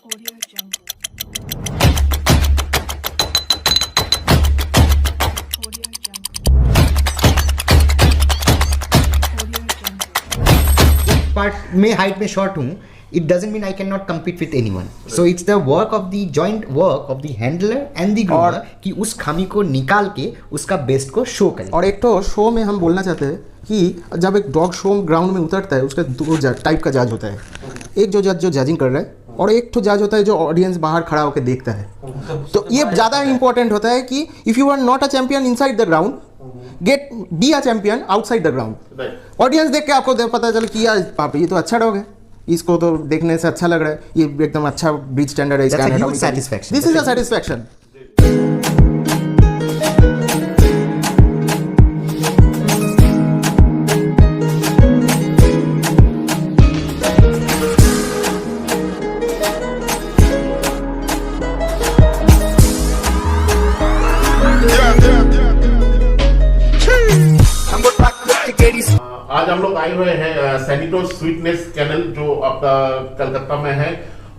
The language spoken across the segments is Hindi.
Audio Jungle. Audio Jungle. Audio Jungle. Part में हाइट में शॉर्ट हूँ, it doesn't mean I cannot compete with anyone. So it's the work of the joint work of the handler and the groomer कि उस खामी को निकाल के उसका बेस्ट को शो करें. और एक तो शो में हम बोलना चाहते हैं कि जब एक डॉग शो ग्राउंड में उतरता है उसका दो टाइप का जज होता है. एक जो जज जो जजिंग कर रहा है और एक तो जज होता है जो ऑडियंस बाहर खड़ा होकर देखता है. तो ये ज़्यादा इंपॉर्टेंट होता है कि if you are not a champion inside the ground get be a champion outside the ground. Audience देख के आपको पता चले कि यार पापा ये तो अच्छा डॉग है, इसको तो देखने से अच्छा लग रहा है, ये एकदम अच्छा ब्रीड स्टैंडर्ड है, इसका That's a huge satisfaction. This is a satisfaction. आज हम लोग आए हुए हैं सैनिटोस स्वीटनेस कैनल जो आपका कलकत्ता में है,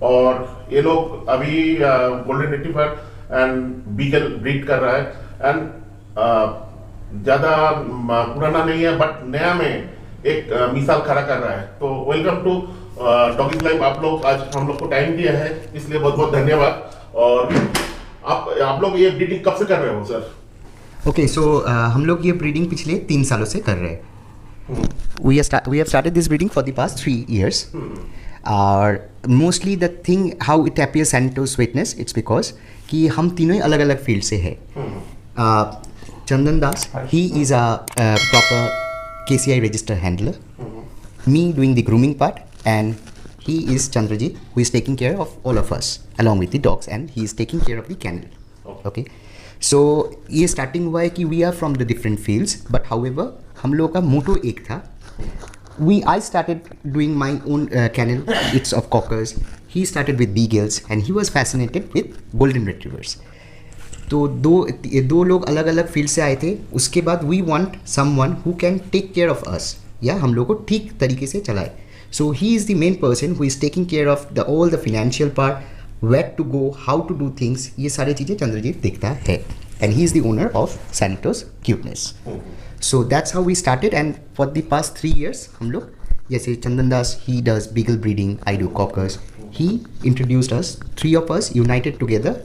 और ये लोग अभी golden retriever and beagle breed कर रहा है. एंड ज्यादा पुराना नहीं है बट नया में एक मिसाल खड़ा कर रहा है. तो वेलकम टू डॉगीज लाइफ. आप लोग आज हम लोग को टाइम दिया है, इसलिए बहुत बहुत धन्यवाद. और आप लोग ये ब्रीडिंग कब से कर रहे हो सर? Okay, so हम लोग ये ब्रीडिंग पिछले 3 सालों से कर रहे हैं. We have started this breeding for the past 3 years. Mostly the thing how it appears Sanitos Sweetness, it's because कि हम तीनों ही अलग अलग फील्ड से है. चंदन दास, he is a proper KCI registered handler. Me doing the grooming part, and he is Chandrajit who is taking care of all of us along with the dogs, and he is taking care of the kennel. Okay. So ये स्टार्टिंग हुआ है कि we are from the different fields, but however हम लोग का मोटो एक था. I started doing my own kennel. It's of cockers. He started with beagles and he was fascinated with golden retrievers. तो दो लोग अलग अलग फील्ड से आए थे. उसके बाद we want someone who can take care of us, या हम लोग को ठीक तरीके से चलाए. So he is the main person who is taking care of all the financial part, where to go, how to do things, ये सारी चीज़ें चंद्रजीत देखता है. And he is the owner of Sanitos Cuteness. So that's how we started, and for the past 3 years हम लोग जैसे चंदन दास he does beagle breeding, I do cockers. He introduced us, 3 of us united together,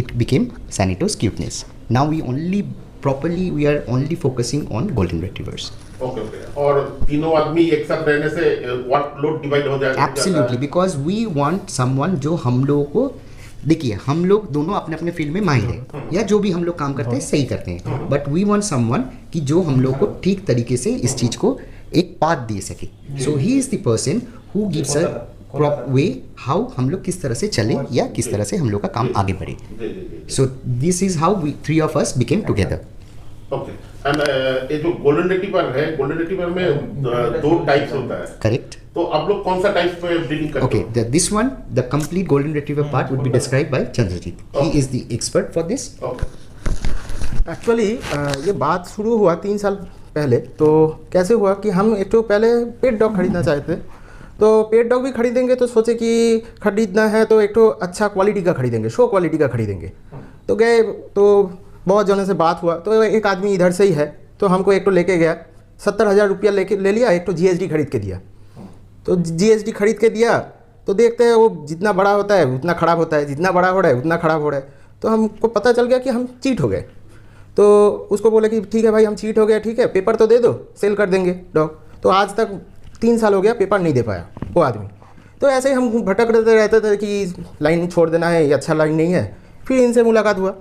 it became Sanitos Cuteness. Now we are only focusing on golden retrievers. Okay. और तीनों आदमी एक साथ रहने से वर्कलोड डिवाइड हो जाएगा? Absolutely, because we want someone जो हम लोगों को, देखिए हम लोग दोनों अपने अपने फील्ड में माहिर हैं, या जो भी हम लोग काम करते हैं सही करते हैं, बट वी वांट समवन कि जो हम लोग को ठीक तरीके से इस चीज़ को एक पाथ दे सके. So he is the person who gives a proper way how हम लोग किस तरह से चले या किस तरह से हम लोग का काम आगे बढ़े. So this is how we 3 of us became together. Okay. And ये जो गोल्डन रिट्रीवर है, गोल्डन रिट्रीवर में 2 टाइप्स होता है. करेक्ट. तो आप लोग कौन सा टाइप में ब्रीडिंग करते हो? Okay, this one, the complete golden retriever part would be described by Chandrajit. He is the expert for this. Okay. Actually ये बात शुरू हुआ 3 साल पहले. तो कैसे हुआ कि हम एक तो पहले पेट डॉग खरीदना चाहते थे. तो पेट डॉग भी खरीदेंगे तो सोचे कि खरीदना है तो एक तो अच्छा क्वालिटी का खरीदेंगे, शो क्वालिटी का खरीदेंगे. तो गए तो बहुत जनों से बात हुआ, तो एक आदमी इधर से ही है तो हमको एक तो लेके गया, 70,000 रुपया ले लिया, एक तो GSD खरीद के दिया. तो GSD खरीद के दिया तो देखते हैं वो जितना बड़ा होता है उतना ख़राब होता है, जितना बड़ा हो रहा है उतना ख़राब हो रहा है. तो हमको पता चल गया कि हम चीट हो गए. तो उसको बोले कि ठीक है भाई हम चीट हो गए, ठीक है पेपर तो दे दो, सेल कर देंगे डॉग. तो आज तक 3 साल हो गया पेपर नहीं दे पाया वो आदमी. तो ऐसे ही हम भटकते रहते थे कि लाइन छोड़ देना है, ये अच्छा लाइन नहीं है. फिर इनसे मुलाकात हुआ,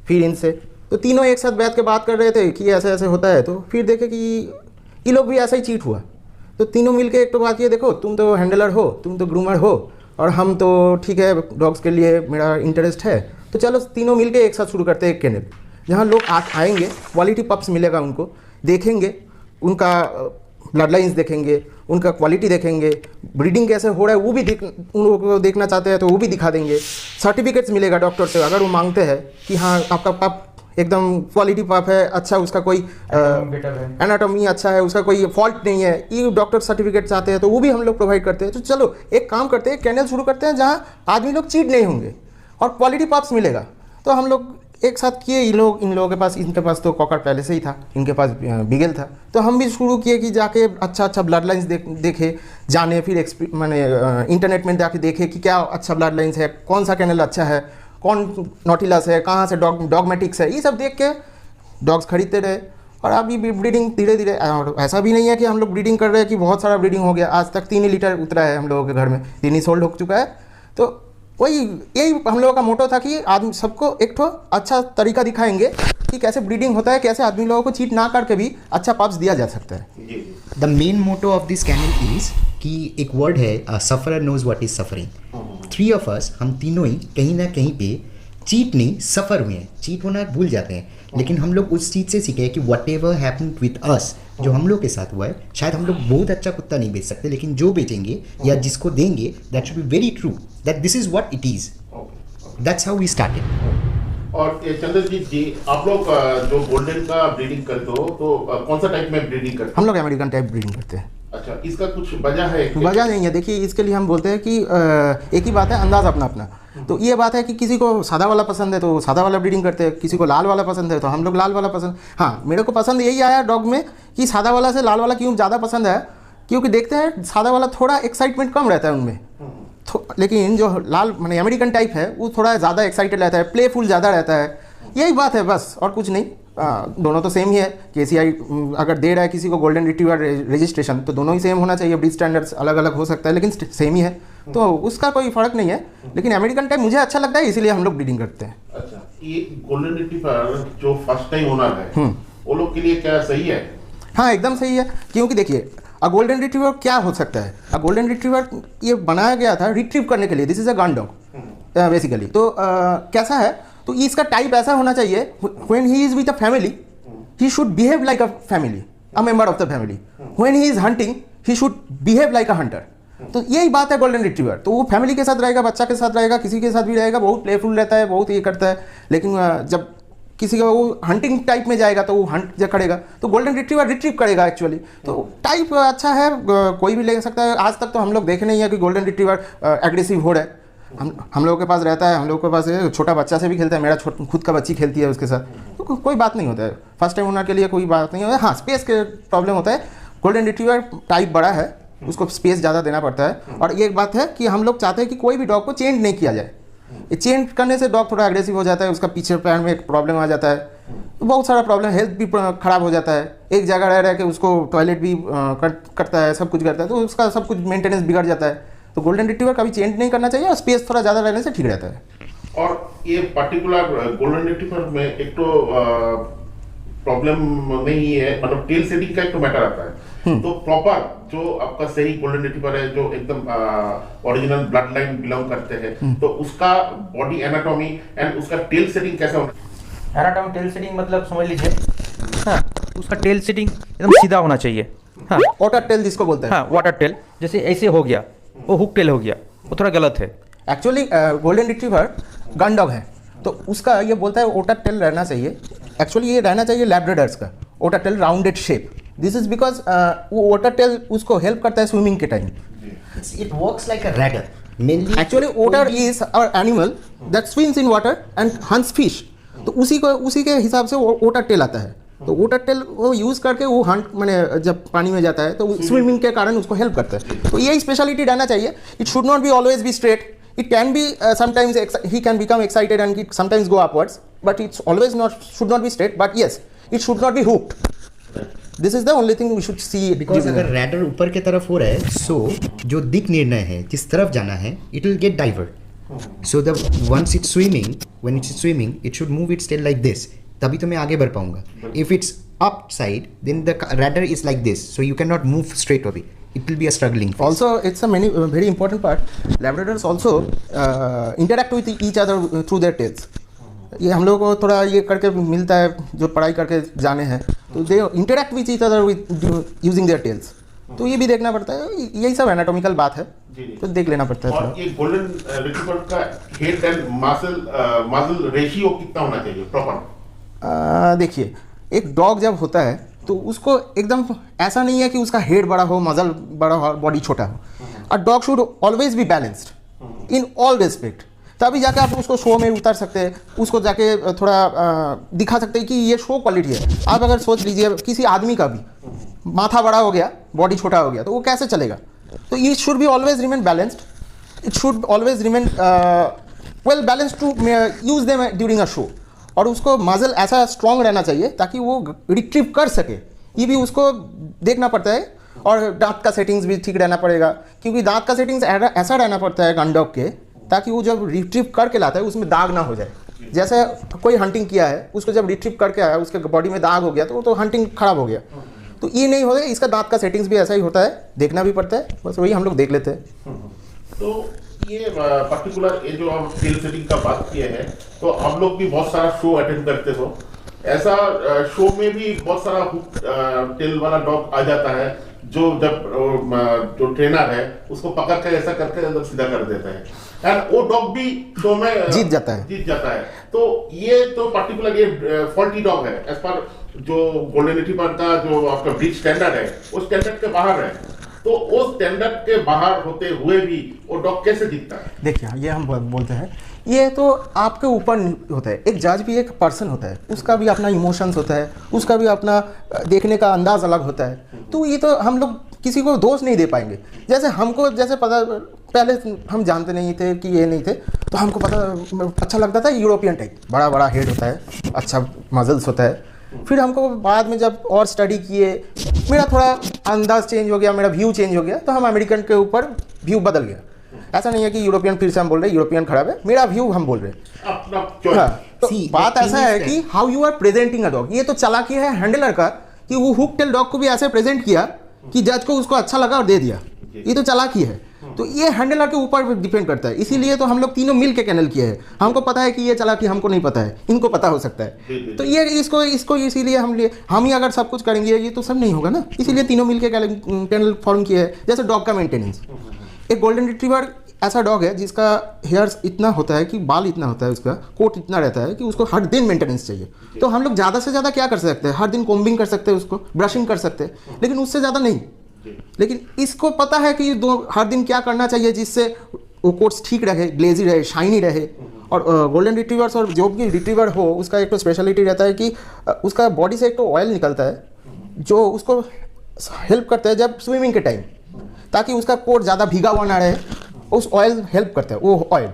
फिर इनसे, तो तीनों एक साथ बैठ के बात कर रहे थे कि ऐसे ऐसे होता है. तो फिर देखे कि ये लोग भी ऐसा ही चीट हुआ. तो तीनों मिलके एक तो बात ये, देखो तुम तो हैंडलर हो, तुम तो ग्रूमर हो, और हम तो ठीक है डॉग्स के लिए मेरा इंटरेस्ट है, तो चलो तीनों मिलके एक साथ शुरू करते हैं एक केनल, जहाँ लोग आएंगे, क्वालिटी पप्स मिलेगा उनको, देखेंगे उनका ब्लड लाइन्स देखेंगे, उनका क्वालिटी देखेंगे, ब्रीडिंग कैसे हो रहा है वो भी उन लोगों को देखना चाहते हैं तो वो भी दिखा देंगे. सर्टिफिकेट्स मिलेगा डॉक्टर से अगर वो मांगते हैं कि हाँ आपका पप एकदम क्वालिटी पप है, अच्छा उसका कोई बेटर है। एनाटॉमी अच्छा है, उसका कोई फॉल्ट नहीं है, ये डॉक्टर सर्टिफिकेट चाहते हैं तो वो भी हम लोग प्रोवाइड करते हैं। तो चलो एक काम करते हैं, कैनल शुरू करते हैं जहाँ आदमी लोग चीट नहीं होंगे और क्वालिटी पप्स मिलेगा। तो हम लोग एक साथ किए, इन लोगों के पास, इनके पास तो कॉकर पहले से ही था, इनके पास बिगल था, तो हम भी शुरू किए कि जाके अच्छा ब्लड लाइन्स देखे जाने, फिर मैंने इंटरनेट में जाके देखे कि क्या अच्छा ब्लड लाइन्स है, कौन सा कैनल अच्छा है, कौन नॉटिलस है, कहाँ से डॉगमेटिक्स है, ये सब देख के डॉग्स खरीदते रहे। और अभी भी ब्रीडिंग धीरे धीरे, और ऐसा भी नहीं है कि हम लोग ब्रीडिंग कर रहे हैं कि बहुत सारा ब्रीडिंग हो गया, आज तक 3 ही लीटर उतरा है हम लोगों के घर में, 3 ही सोल्ड हो चुका है। तो यही हम लोगों का मोटो था कि आदमी सबको एक ठो अच्छा तरीका दिखाएंगे कि कैसे ब्रीडिंग होता है, कैसे आदमी लोगों को चीट ना करके भी अच्छा पप्स दिया जा सकता है। The main motto of this kennel is कि एक वर्ड है, sufferer knows what is suffering. 3 of us, हम तीनों ही कहीं ना कहीं पे चीट नहीं सफ़र हुए हैं, चीट होना भूल जाते हैं, लेकिन हम लोग उस चीज़ से सीखे हैं कि what ever happen with us, जो हम लोग के साथ हुआ है, शायद हम लोग बहुत अच्छा कुत्ता नहीं बेच सकते, लेकिन जो बेचेंगे या जिसको देंगे, that should be very true, that this is what it is, that's how we started. और ये चंद्रजीत जी, आप लोग जो गोल्डन का ब्रीडिंग करते हो तो कौन सा टाइप में ब्रीडिंग करते हो? हम लोग अमेरिकन टाइप ब्रीडिंग करते हैं। अच्छा, इसका कुछ वजह है? वजह नहीं है, देखिए इसके लिए हम बोलते हैं कि एक ही बात है, अंदाज अपना अपना। तो ये बात है कि किसी को सादा वाला पसंद है तो सादा वाला ब्रीडिंग करते हैं, किसी को लाल वाला पसंद है तो हम लोग लाल वाला पसंद। हाँ, मेरे को पसंद यही आया डॉग में कि सादा वाला से लाल वाला क्यों ज़्यादा पसंद है, क्योंकि देखते हैं सादा वाला थोड़ा एक्साइटमेंट कम रहता है उनमें, लेकिन जो लाल माने अमेरिकन टाइप है वो थोड़ा ज़्यादा एक्साइटेड रहता है, प्लेफुल ज़्यादा रहता है। यही बात है बस, और कुछ नहीं। दोनों तो सेम ही है। केसीआई अगर दे रहा है किसी को गोल्डन रिट्रीवर रजिस्ट्रेशन तो दोनों ही सेम होना चाहिए। ब्रीड स्टैंडर्ड्स अलग अलग हो सकता है लेकिन सेम ही है, तो उसका कोई फ़र्क नहीं है। लेकिन अमेरिकन टाइप मुझे अच्छा लगता है, इसीलिए हम लोग ब्रीडिंग करते हैं। अच्छा, ये गोल्डन रिट्रीवर जो फर्स्ट टाइम ओनर है वो लोग के लिए क्या सही है? हाँ, एकदम सही है, क्योंकि देखिए गोल्डन रिट्रीवर क्या हो सकता है, गोल्डन रिट्रीवर ये बनाया गया था रिट्रीव करने के लिए। This is a gun dog basically. तो कैसा है, तो इसका टाइप ऐसा होना चाहिए, when he is with a family he should behave like a family, a member of the family. When he is hunting he should behave like a Hunter. तो यही बात है गोल्डन रिट्रीवर। तो वो फैमिली के साथ रहेगा, बच्चा के साथ रहेगा, किसी के साथ भी रहेगा, बहुत प्लेफुल रहता है, बहुत ये करता है। लेकिन जब किसी का वो हंटिंग टाइप में जाएगा तो वो हंट जब करेगा तो गोल्डन रिट्रीवर रिट्रीव करेगा एक्चुअली। तो टाइप अच्छा है, कोई भी ले सकता है। आज तक तो हम लोग देखे नहीं है कि गोल्डन रिट्रीवर एग्रेसिव हो रहा है। हम लोगों के पास रहता है, हम लोगों के पास छोटा बच्चा से भी खेलता है, मेरा खुद का बच्ची खेलती है उसके साथ, तो कोई बात नहीं होता है। फर्स्ट टाइम ओनर के लिए कोई बात नहीं होता है। हाँ, स्पेस के प्रॉब्लम होता है। गोल्डन रिट्रीवर टाइप बड़ा है, उसको स्पेस ज़्यादा देना पड़ता है। और ये बात है कि हम लोग चाहते हैं कि कोई भी डॉग को चेंज नहीं किया जाए। ये चेंज करने से डॉग थोड़ा एग्रेसिव हो जाता है, उसका पीछे पैर में एक प्रॉब्लम आ जाता है, तो बहुत सारा प्रॉब्लम, हेल्थ भी ख़राब हो जाता है। एक जगह रह रह के उसको टॉयलेट भी करता है, सब कुछ करता है, तो उसका सब कुछ मेंटेनेंस बिगड़ जाता है। तो गोल्डन रिट्रीवर कभी चेंज नहीं करना चाहिए और स्पेस थोड़ा ज़्यादा रहने से ठीक रहता है। और ये पर्टिकुलर गोल्डन रिट्रीवर में एक तो प्रॉब्लम नहीं है, मतलब टेल सेटिंग का एक तो मैटर आता है। तो प्रॉपर जो आपका सही गोल्डन रिट्रीवर है, जो एकदम ओरिजिनल ब्लड लाइन बिलोंग करते हैं, तो उसका बॉडी एनाटॉमी एंड उसका टेल सेटिंग कैसा होना? एनाटॉमी टेल सेटिंग मतलब समझ लीजिए, हाँ, उसका टेल सेटिंग एकदम सीधा होना चाहिए। हाँ, वाटर टेल जिसको बोलते हैं। हाँ, वाटर टेल। जैसे ऐसे हो गया, वो हुक टेल हो गया, वो थोड़ा गलत है। Actually golden retriever gun dog है, तो उसका ये बोलता है ओटर टेल रहना चाहिए। एक्चुअली ये रहना चाहिए लैब्राडोर्स का, otter tail rounded shape. This is because वो ओटर टेल उसको हेल्प करता है स्विमिंग के time. It works like a rudder mainly. Actually otter is our animal that swims in water and hunts fish. तो उसी के हिसाब से वो ओटर टेल आता है। तो ओटर टेल वो यूज़ करके वो हंट मैंने जब पानी में जाता है तो स्विमिंग के कारण उसको हेल्प करता है। तो यही स्पेशलिटी रहना चाहिए। It should not be always be straight. It can be sometimes he can become excited and it sometimes go upwards, but it's always should not be straight. But yes, it should not be hooked. This is the only thing we should see. Because अगर रैडर ऊपर की तरफ हो रहा है, so जो दिक निर्णय है जिस तरफ जाना है, it will get divert. So the once it's swimming, when it's swimming, it should move its tail like this. तभी तो मैं आगे बढ़ पाऊंगा. If it's upside, then the rudder is like this, so you cannot move straight away. It will be a struggling phase. Also, it's a very important part. Labradors also interact with each other through their tails. ये हम लोग को थोड़ा ये करके मिलता है, जो पढ़ाई करके जाने हैं, तो they interact with each other with using their tales. तो ये भी देखना पड़ता है, यही सब एनाटॉमिकल बात है, तो देख लेना पड़ता है। और ये गोल्डन रिट्रीवर का हेड एंड मसल रेशियो कितना होना चाहिए प्रॉपर? देखिए, एक डॉग जब होता है तो उसको एकदम ऐसा नहीं है कि उसका हेड बड़ा हो, मजल बड़ा हो, बॉडी छोटा हो। A dog should always be balanced in all respect. तभी जाके आप उसको शो में उतार सकते हैं, उसको जाके थोड़ा दिखा सकते हैं कि ये शो क्वालिटी है। आप अगर सोच लीजिए किसी आदमी का भी माथा बड़ा हो गया, बॉडी छोटा हो गया, तो वो कैसे चलेगा? तो it should be always remain balanced, it should always remain well balanced to use them during a show. और उसको मजल ऐसा स्ट्रांग रहना चाहिए ताकि वो रिट्रीव कर सके, ये भी उसको देखना पड़ता है। और दांत का सेटिंग्स भी ठीक रहना पड़ेगा, क्योंकि दांत का सेटिंग्स ऐसा रहना पड़ता है गन डॉग के, ताकि वो जब रिट्रीव करके लाता है उसमें दाग ना हो जाए। जैसे कोई हंटिंग किया है, उसको जब रिट्रीव करके आया, उसके बॉडी में दाग हो गया तो वो तो हंटिंग खराब हो गया। तो ये नहीं होगा, इसका दांत का सेटिंग्स भी ऐसा ही होता है, देखना भी पड़ता है। बस वही हम लोग देख लेते हैं। तो ये पर्टिकुलर ये जो आप टेल सेटिंग का बात किए हैं, तो हम लोग भी बहुत सारा शो अटेंड करते हो, ऐसा शो में भी बहुत सारा टेल वाला डॉग आ जाता है जो जब जो ट्रेनर है उसको पकड़ के ऐसा करके अंदर सीधा कर देता है, एंड वो डॉग भी शो में जीत जाता है। तो ये तो पर्टिकुलर ये फॉल्टी डॉग है एज पर जो गोल्डन रिट्रीवर का जो आपका ब्रीड स्टैंडर्ड है, उस स्टैंडर्ड के बाहर है। तो उस स्टैंडर्ड के बाहर होते हुए भी वो डॉग कैसे दिखता है? देखिए, ये हम बोलते हैं, ये तो आपके ऊपर होता है। एक जज भी एक पर्सन होता है, उसका भी अपना इमोशंस होता है, उसका भी अपना देखने का अंदाज अलग होता है। तो ये तो हम लोग किसी को दोष नहीं दे पाएंगे। जैसे हमको जैसे पता, पहले हम जानते नहीं थे कि ये नहीं थे, तो हमको पता अच्छा लगता था यूरोपियन टाइप, बड़ा बड़ा हेड होता है, अच्छा मजल्स होता है। फिर हमको बाद में जब और स्टडी किए, मेरा थोड़ा अंदाज चेंज हो गया, मेरा व्यू चेंज हो गया, तो हम अमेरिकन के ऊपर व्यू बदल गया। ऐसा नहीं है कि यूरोपियन फिर से हम बोल रहे हैं यूरोपियन खराब है, मेरा व्यू हम बोल रहे हैं। अपना हाँ, तो See, बात the ऐसा thing है is कि how you are presenting a dog. ये तो चालाकी है हैंडलर का कि वो हुक टेल डॉग को भी ऐसे प्रेजेंट किया कि जज को उसको अच्छा लगा और दे दिया। ये तो चालाकी है। तो ये हैंडलर के ऊपर डिपेंड करता है। इसीलिए तो हम लोग तीनों मिल के कैनल किए हैं। हमको पता है कि ये चालाकी हमको नहीं पता है, इनको पता हो सकता है। तो ये इसको इसीलिए हम ही अगर सब कुछ करेंगे ये तो सब नहीं होगा ना। इसीलिए तीनों मिल के कैनल फॉर्म किए हैं। जैसे डॉग का मेंटेनेंस, एक गोल्डन रिट्रीवर ऐसा डॉग है जिसका हेयर्स इतना होता है कि बाल इतना होता है, उसका कोट इतना रहता है कि उसको हर दिन मेंटेनेंस चाहिए। तो हम लोग ज़्यादा से ज़्यादा क्या कर सकते हैं, हर दिन कोम्बिंग कर सकते हैं, उसको ब्रशिंग कर सकते हैं, लेकिन उससे ज़्यादा नहीं। लेकिन इसको पता है कि हर दिन क्या करना चाहिए जिससे वो कोट्स ठीक रहे, ग्लेजी रहे, शाइनी रहे। और गोल्डन रिट्रीवर्स और जो भी रिट्रीवर हो, उसका एक तो स्पेशलिटी रहता है कि उसका बॉडी से एक तो ऑयल निकलता है जो उसको हेल्प करता है जब स्विमिंग के टाइम, ताकि उसका कोट ज़्यादा भीगा हुआ ना रहे। उस ऑयल हेल्प करता है वो ऑयल,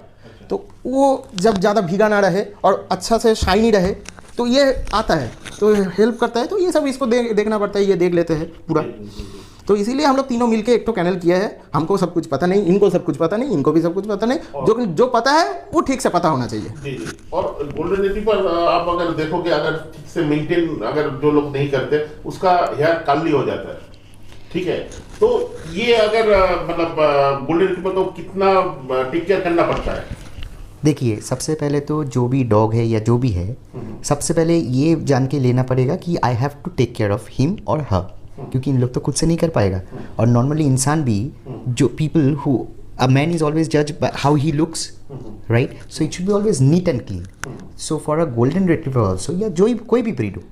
तो वो जब ज़्यादा भीगा ना रहे और अच्छा से शाइनी रहे, तो ये आता है, तो हेल्प करता है। तो ये सब इसको देखना पड़ता है, ये देख लेते हैं पूरा। तो इसीलिए हम लोग तीनों मिलके एक तो कैनल किया है। हमको सब कुछ पता नहीं, इनको सब कुछ पता नहीं, इनको भी सब कुछ पता नहीं। जो पता है वो ठीक से पता होना चाहिए। जी जी। और गोल्डन रिट्रीवर आप अगर देखोगे, अगर ठीक से मेंटेन अगर जो लोग नहीं करते, उसका हेयर काली हो जाता है, ठीक है। तो ये अगर मतलब गोल्डन रिट्रीवर को कितना टेक केयर करना पड़ता है? देखिए, सबसे पहले तो जो भी डॉग है या जो भी है, सबसे पहले ये जान के लेना पड़ेगा कि I have to take care of him और हर, क्योंकि इन लोग तो खुद से नहीं कर पाएगा। और नॉर्मली इंसान भी, जो people who a man is always जज by how he looks, right? So it should be always neat and clean. So for a golden retriever also, या जो कोई भी ब्रीड हो,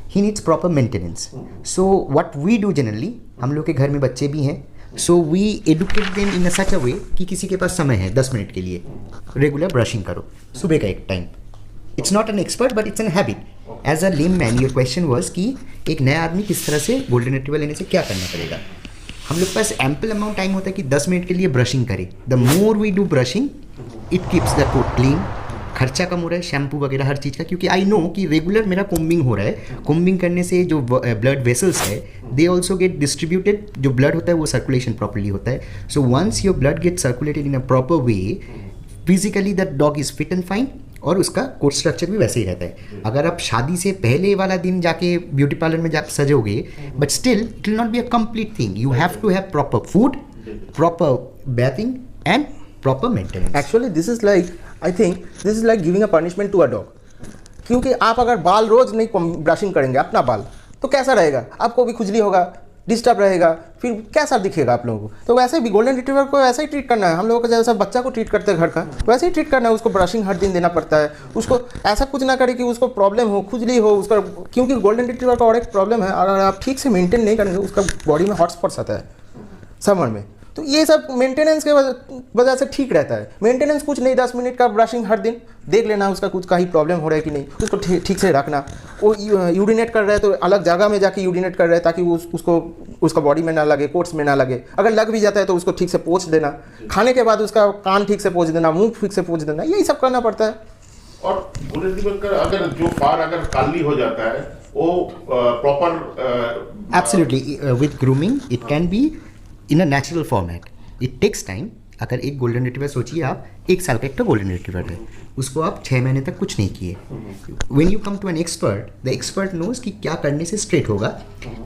he needs proper maintenance. So what we do generally, हम लोग के घर में बच्चे भी हैं, so we educate them in such a way कि किसी के पास समय है 10 मिनट के लिए, रेगुलर ब्रशिंग करो सुबह का एक time. It's not an expert but it's an habit. As a lame man, your question was कि एक नया आदमी किस तरह से गोल्डन रिट्रीवर लेने से क्या करना पड़ेगा। हम लोग के पास एम्पल अमाउंट टाइम होता है कि 10 मिनट के लिए ब्रशिंग करें। The more we do brushing, it keeps the coat clean. खर्चा कम हो रहा है शैम्पू वगैरह हर चीज़ का, क्योंकि आई नो कि रेगुलर मेरा कोम्बिंग हो रहा है। कोम्बिंग करने से जो ब्लड वेसल्स है, दे ऑल्सो गेट डिस्ट्रीब्यूटेड। जो ब्लड होता है वो सर्कुलेशन प्रॉपरली होता है। So once your blood get circulated in a proper way, physically that dog is fit and fine, और उसका कोट स्ट्रक्चर भी वैसे ही रहता है। अगर आप शादी से पहले वाला दिन जाके ब्यूटी पार्लर में जा सजोगे, but still it will not be a complete thing. You have to have proper food, proper bathing and proper maintenance. Actually this is like, I think this is like giving a punishment to a dog. क्योंकि आप अगर बाल रोज नहीं ब्रशिंग करेंगे अपना बाल, तो कैसा रहेगा? आपको भी खुजली होगा, डिस्टर्ब रहेगा, फिर कैसा दिखेगा आप लोगों को। तो वैसे भी गोल्डन रिट्रीवर को ऐसा ही ट्रीट करना है, हम लोगों को जैसा बच्चा को ट्रीट करते हैं घर का, वैसे ही ट्रीट करना है। उसको ब्रशिंग हर दिन देना पड़ता है, उसको ऐसा कुछ ना करे कि उसको प्रॉब्लम हो, खुजली हो उसका, क्योंकि गोल्डन रिट्रीवर का और एक प्रॉब्लम है, अगर आप ठीक से मेंटेन नहीं करेंगे उसका बॉडी में हॉट स्पॉट्स आता है समर में। तो ये सब मेंटेनेंस के वजह से ठीक रहता है। मेंटेनेंस कुछ नहीं, 10 मिनट का ब्रशिंग हर दिन, देख लेना उसका कुछ कहीं प्रॉब्लम हो रहा है कि नहीं, उसको ठीक से रखना। वो यूरिनेट कर रहा है तो अलग जगह में जाके यूरिनेट कर रहा है ताकि उसको उसका बॉडी में ना लगे, कोट्स में ना लगे। अगर लग भी जाता है तो उसको ठीक से पोंछ देना, खाने के बाद उसका कान ठीक से पोंछ देना, मुंह ठीक से पोंछ देना, यही सब करना पड़ता है। और गोल्डन रिट्रीवर का अगर जो फार अगर काली हो जाता है वो proper absolutely with grooming it can be in a natural format. It takes time. अगर एक गोल्डन रिट्रीवर सोचिए आप 1 साल का एक तो गोल्डन रिट्रीवर है, उसको आप 6 महीने तक कुछ नहीं किए, when you come to an expert, the expert knows कि क्या करने से स्ट्रेट होगा।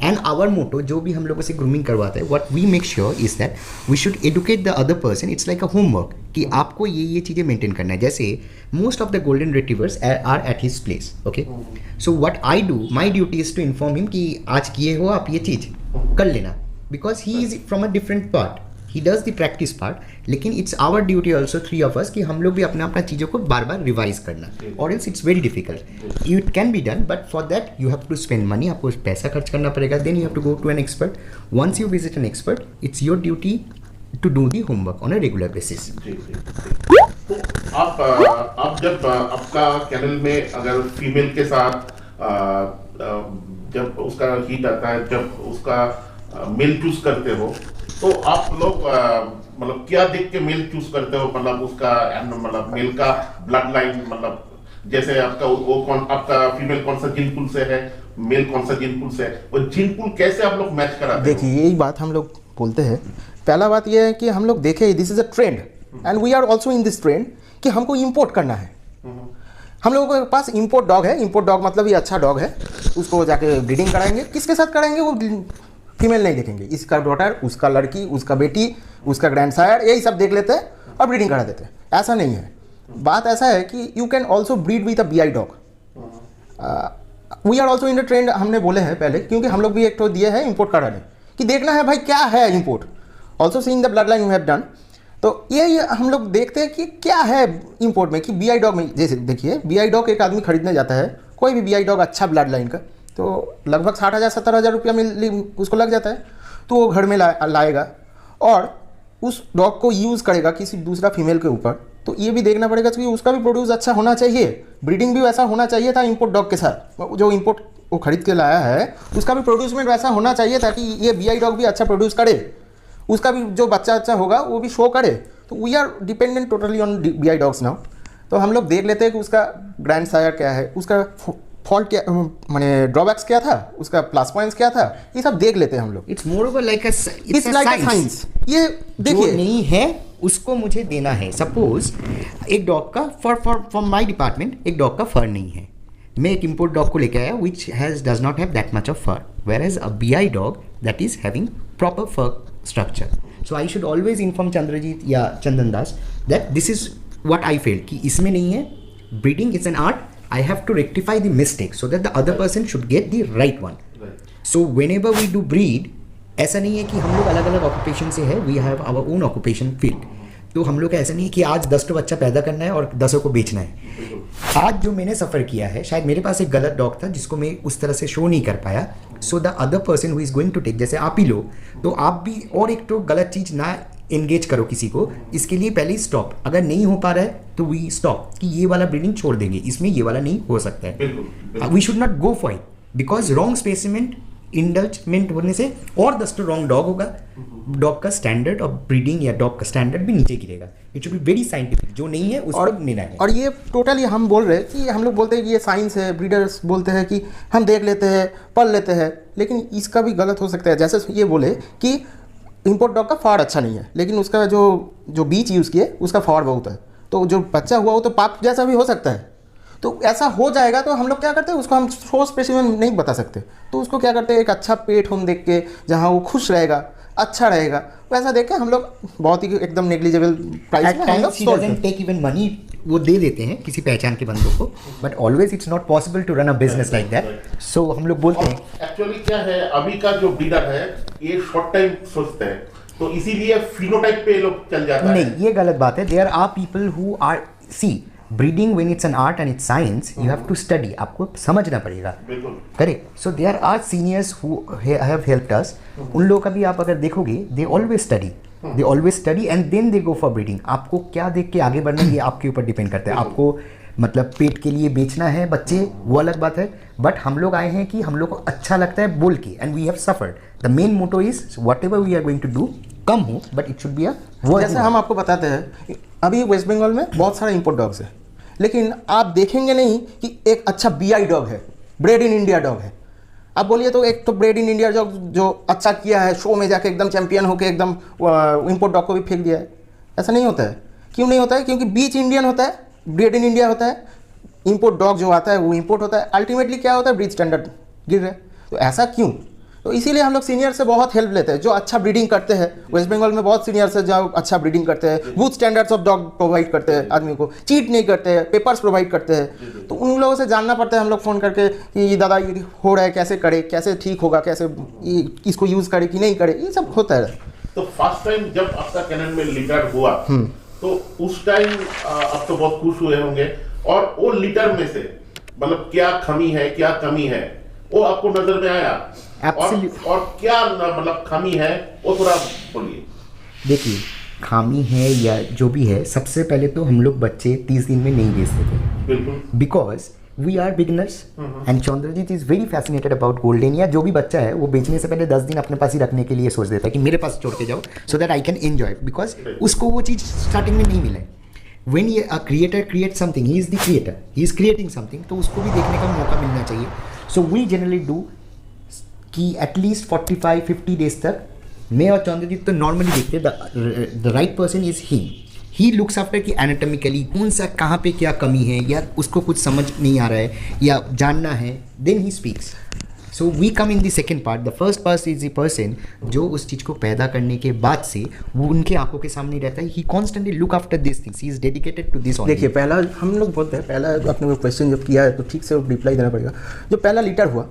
एंड आवर मोटो जो भी हम लोगों से ग्रूमिंग करवाते हैं, what we make sure is that we should educate the other person. It's like a homework कि आपको ये चीज़ें मेंटेन करना है। जैसे most of the golden retrievers are at his place, okay. So what I do, my duty is to inform him कि आज किए हो आप ये चीज़ कर लेना, because he is from a different part, he does the practice part. लेकिन it's our duty also 3 of us कि हम लोग भी अपना चीज़ों को बार बार रिवाइज करना, और else it's very difficult. It can be done but for that you have to spend money, आपको पैसा खर्च करना पड़ेगा। Then you have to go to an expert. Once you visit an expert, it's your duty to do the homework on a regular basis. तो आप जब आपका कैनल में अगर फीमेल के साथ जब उसका हीट आता है, जब उसका मेल चूज करते हो, तो आप लोग मतलब क्या देख के मेल चूज करते हो? मतलब उसका मतलब मेल का ब्लड लाइन, मतलब जैसे आपका आपका फीमेल कौन सा जीन पूल से है, मेल कौन सा जीन पूल से है, और जीन पूल कैसे आप लोग मैच कराते हो? देखिए यही बात हम लोग बोलते हैं। पहला बात यह है कि हम लोग देखें this is a trend and we are also in this trend कि हमको इंपोर्ट करना है। हम लोगों के पास इंपोर्ट डॉग है। इंपोर्ट डॉग मतलब ये अच्छा डॉग है, उसको जाके ब्रीडिंग कराएंगे। किसके साथ कराएंगे वो फीमेल नहीं देखेंगे, इसका डॉटर, उसका लड़की, उसका बेटी, उसका ग्रैंडसायर, यही सब देख लेते हैं और ब्रीडिंग करा देते हैं। ऐसा नहीं है। बात ऐसा है कि you can also breed with a BI dog. We are also in the trend, हमने बोले हैं पहले, क्योंकि हम लोग भी एक तो दिए हैं इंपोर्ट कराने कि देखना है भाई क्या है import, also seeing the blood line we have done. तो ये हम लोग देखते हैं कि क्या है इंपोर्ट में, कि BI डॉग में। जैसे देखिए BI डॉग एक आदमी खरीदने जाता है, कोई भी BI डॉग अच्छा ब्लड लाइन का, तो लगभग 60,000-70,000 रुपया में उसको लग जाता है। तो वो घर में लाएगा और उस डॉग को यूज़ करेगा किसी दूसरा फीमेल के ऊपर। तो ये भी देखना पड़ेगा कि उसका भी प्रोड्यूस अच्छा होना चाहिए, ब्रीडिंग भी वैसा होना चाहिए था इंपोर्ट डॉग के साथ। जो इंपोर्ट वो खरीद के लाया है उसका भी प्रोड्यूसमेंट वैसा होना चाहिए ताकि ये BI डॉग भी अच्छा प्रोड्यूस करे, उसका भी जो बच्चा अच्छा होगा वो भी शो करे। तो we are dependent totally on BI dogs now. तो हम लोग देख लेते हैं कि उसका ग्रैंड सायर क्या है, उसका फॉल्ट क्या, माने ड्रॉबैक्स क्या था, उसका प्लस पॉइंट्स क्या था, ये सब देख लेते हैं हम लोग। It's more over like a it's like a science. ये जो देखिए नहीं है उसको मुझे देना है। सपोज एक डॉग का फ्रॉम माय डिपार्टमेंट एक डॉग का फर नहीं है, मैं एक इंपोर्ट डॉग को लेकर आया which does not have that much of fur, whereas a BI dog that is having proper fur structure. So I should always inform Chandrajit या Chandan Das that this is what I feel कि इसमें नहीं है, breeding is an art, I have to rectify the mistake so that the other person should get the right one. So whenever we do breed, ऐसा नहीं है कि हम लोग अलग अलग ऑक्यूपेशन से है, we have our own occupation field. तो हम लोग का ऐसा नहीं है कि आज 10 बच्चा पैदा करना है और 10 को बेचना है। आज जो मैंने सफ़र किया है, शायद मेरे पास एक गलत डॉग था जिसको मैं उस तरह से शो नहीं कर पाया, so the other person who is going to take, जैसे आप ही लो, तो आप भी और एक तो गलत चीज़ ना एंगेज करो किसी को, इसके लिए पहले ही स्टॉप। अगर नहीं हो पा रहा है तो वी स्टॉप कि ये वाला ब्रीडिंग छोड़ देंगे, इसमें ये वाला नहीं हो सकता है। We should not go for it because wrong specimen indulgement होने से और 10 तो रॉन्ग डॉग होगा, डॉग का स्टैंडर्ड और ब्रीडिंग या डॉग का स्टैंडर्ड भी नीचे गिरेगा। It should be very scientific, जो नहीं है उसको लेना है। और ये टोटली हम बोल रहे हैं कि हम लोग बोलते हैं कि ये साइंस है, ब्रीडर्स बोलते हैं कि हम देख लेते हैं, पढ़ लेते हैं, लेकिन इसका भी गलत हो सकता है। जैसे ये बोले कि इंपोर्ट डॉग का फाड़ अच्छा नहीं है, लेकिन उसका जो बीच यूज़ किए उसका फाड़ बहुत है, तो जो बच्चा हुआ वो तो पाप जैसा भी हो सकता है। तो ऐसा हो जाएगा तो हम लोग क्या करते हैं, उसको हम शो स्पेसिमेन नहीं बता सकते, तो उसको क्या करते हैं, एक अच्छा पेट होम देख के जहाँ वो खुश रहेगा, अच्छा रहेगा, वैसा देख के हम लोग बहुत ही एकदम नेग्लिजिबल प्राइस में हम लोग he doesn't take even money वो दे देते हैं किसी पहचान के बंदों को, but always it's not possible to run a business like that. So हम लोग बोलते हैं एक्चुअली क्या है, अभी का जो ब्रीडर है ये शॉर्ट टाइम सोचते हैं, तो इसीलिए फिनोटाइप पे ये लोग चल जाता है। नहीं, ये गलत बात है। There are people who are C breeding when it's an art and it's science, you have to study, आपको समझना पड़ेगा। बिल्कुल correct. So there are seniors who have helped us, उन लोगों का भी आप अगर देखोगे they always study and then they go for breeding. आपको क्या देख के आगे बढ़ना है ये आपके ऊपर डिपेंड करता है। आपको मतलब पेट के लिए बेचना है बच्चे, वो अलग बात है, बट हम लोग आए हैं कि हम लोग को अच्छा लगता है बोल के, and we have suffered. The main motto is whatever we are going to do, कम हो but it should be a worth. जैसे हम आपको बताते हैं, अभी वेस्ट बंगाल में बहुत सारे इंपोर्ट डॉग्स है, लेकिन आप देखेंगे नहीं कि एक अच्छा BI डॉग है, ब्रेड इन इंडिया डॉग है। आप बोलिए तो एक तो ब्रेड इन इंडिया डॉग जो अच्छा किया है, शो में जाके एकदम चैंपियन होकर एकदम इंपोर्ट डॉग को भी फेंक दिया है, ऐसा नहीं होता है। क्यों नहीं होता है? क्योंकि बीच इंडियन होता है, ब्रेड इन इंडिया होता है, इंपोर्ट डॉग जो आता है वो इंपोर्ट होता है। अल्टीमेटली क्या होता है, ब्रीड स्टैंडर्ड गिर रहा है। तो ऐसा क्यों? तो इसीलिए हम लोग सीनियर से बहुत हेल्प लेते हैं, जो अच्छा ब्रीडिंग करते हैं। वेस्ट बंगाल में बहुत सीनियर्स है जो अच्छा ब्रीडिंग करते हैं, good standards of dog provide करते हैं, आदमी को चीट नहीं करते हैं, पेपर्स प्रोवाइड करते हैं। तो उन लोगों से जानना पड़ता है हम लोग फ़ोन करके कि दादा ये हो रहा है, कैसे करे, कैसे ठीक होगा, कैसे इसको यूज़ करे कि नहीं करे, ये सब होता है। तो फर्स्ट टाइम जब आपका कैनन में लीटर हुआ तो उस टाइम आप तो बहुत खुश हुए होंगे, और वो लीटर में से मतलब क्या कमी है, क्या कमी है, वो आपको नजर में आया? और क्या मतलब खामी है वो थोड़ा बोलिए। देखिए, खामी है या जो भी है, सबसे पहले तो हम लोग बच्चे 30 दिन में नहीं बेचते थे, बिल्कुल, because we are beginners and Chandrajit is very fascinated about golden. या जो भी बच्चा है वो बेचने से पहले 10 दिन अपने पास ही रखने के लिए सोच देता है कि मेरे पास छोड़ के जाओ, so that I can enjoy, because उसको वो चीज़ स्टार्टिंग में नहीं मिला है। When a creator creates something, he is the creator, he is creating something, तो उसको भी देखने का मौका मिलना चाहिए। So we generally do कि एटलीस्ट 45-50 डेज तक मैं और चंद्रजीत तो नॉर्मली देखते, the right person is he looks after कि एनाटॉमिकली कौन सा कहाँ पे क्या कमी है, या उसको कुछ समझ नहीं आ रहा है या जानना है, then he speaks. So we come in the second part. The first part is the person जो उस चीज़ को पैदा करने के बाद से वो उनके आंखों के सामने रहता है। He constantly look after this things, he is dedicated to this. देखिए, पहला हम लोग बोलते हैं, पहला अपने को क्वेश्चन जब किया है तो ठीक से रिप्लाई देना पड़ेगा। जो पहला लीटर हुआ,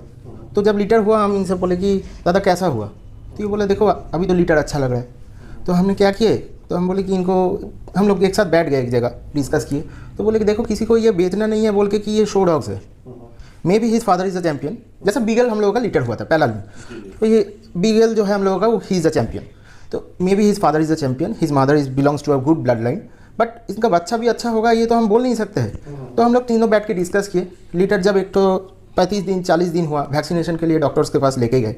तो जब लीटर हुआ हम इनसे बोले कि दादा कैसा हुआ, तो ये बोले देखो अभी तो लीटर अच्छा लग रहा है। तो हमने क्या किए, तो हम बोले कि इनको, हम लोग एक साथ बैठ गए एक जगह, डिस्कस किए, तो बोले कि देखो किसी को ये बेचना नहीं है बोल के कि ये शो डॉग्स है, मे be his father is a champion. जैसे बीगल हम लोगों का लीटर हुआ था पहला दिन, तो ये बीगल जो है हम लोगों का वो ही इज़ अ चैम्पियन, तो may be his father is a champion, his mother is belongs to a good blood line, but इसका बच्चा भी अच्छा होगा ये तो हम बोल नहीं सकते हैं। तो हम लोग तीनों बैठ के डिस्कस किए। लीटर जब एक तो 35 दिन 40 दिन हुआ, वैक्सीनेशन के लिए डॉक्टर्स के पास लेके गए,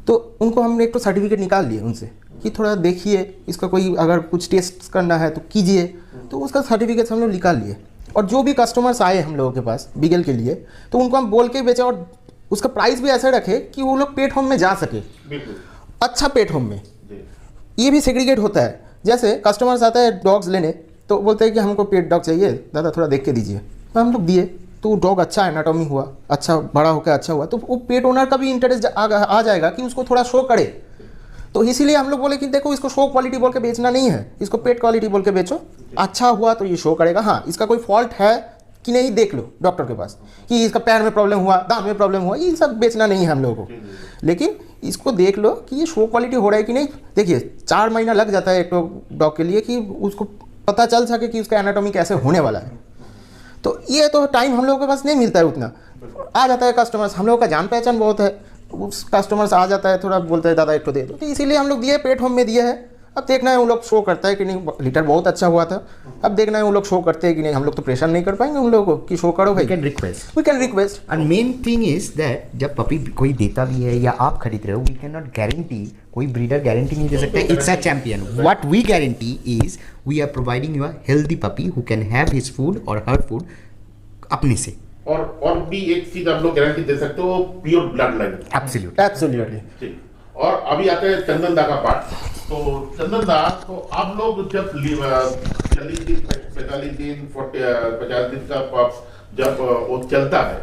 तो उनको हमने एक तो सर्टिफिकेट निकाल लिए उनसे कि थोड़ा देखिए इसका कोई अगर कुछ टेस्ट करना है तो कीजिए, तो उसका सर्टिफिकेट हम लोग निकाल लिए। और जो भी कस्टमर्स आए हम लोगों के पास बीगल के लिए, तो उनको हम बोल के बेचे, और उसका प्राइस भी ऐसे रखे कि वो लोग पेट होम में जा सके, अच्छा पेट होम में। ये भी सेग्रीगेट होता है, जैसे कस्टमर्स आता है डॉग्स लेने, तो बोलते हैं कि हमको पेट डॉग चाहिए दादा, थोड़ा देख के दीजिए, तो हम लोग दिए, तो डॉग अच्छा एनाटॉमी हुआ, अच्छा बड़ा होकर अच्छा हुआ, तो वो पेट ओनर का भी इंटरेस्ट आ जाएगा कि उसको थोड़ा शो करे। तो इसीलिए हम लोग बोले कि देखो इसको शो क्वालिटी बोल के बेचना नहीं है, इसको पेट क्वालिटी बोल के बेचो, अच्छा हुआ तो ये शो करेगा। हाँ, इसका कोई फॉल्ट है कि नहीं देख लो डॉक्टर के पास, कि इसका पैर में प्रॉब्लम हुआ, दांत में प्रॉब्लम हुआ, ये सब बेचना नहीं है हम लोगों को, लेकिन इसको देख लो कि ये शो क्वालिटी हो रहा है कि नहीं। देखिए 4 महीना लग जाता है एक डॉग के लिए कि उसको पता चल सके कि उसका एनाटॉमी कैसे होने वाला है। तो ये तो टाइम हम लोगों के पास नहीं मिलता है उतना। आ जाता है कस्टमर्स, हम लोगों का जान पहचान बहुत है, उस कस्टमर्स आ जाता है, थोड़ा बोलता है दादा एक तो दे दो, तो इसीलिए हम लोग दिए, पेट होम में दिए है। अब देखना है वो लोग शो करता है कि नहीं। लीटर बहुत अच्छा हुआ था, अब देखना है वो लोग शो करते हैं कि नहीं। हम लोग तो प्रेशर नहीं कर पाएंगे उन लोगों को कि शो करो भाई, we can request. And main thing is that जब पपी कोई देता भी है या आप खरीद रहे हो, वी कैन नॉट गारंटी, कोई ब्रीडर गारंटी नहीं दे सकता it's a champion. What we guarantee is we are providing you a healthy puppy who can have his food और हर फूड अपने से। और भी एक चीज आप लोग गारंटी दे सकते हो, प्योर ब्लड लाइन। एब्सोल्युटली। और अभी आते हैं चंदन दा का पार्ट। तो चंदन दा, तो आप लोग जब 40 दिन 45 दिन 50 दिन का पप्स जब वो चलता है,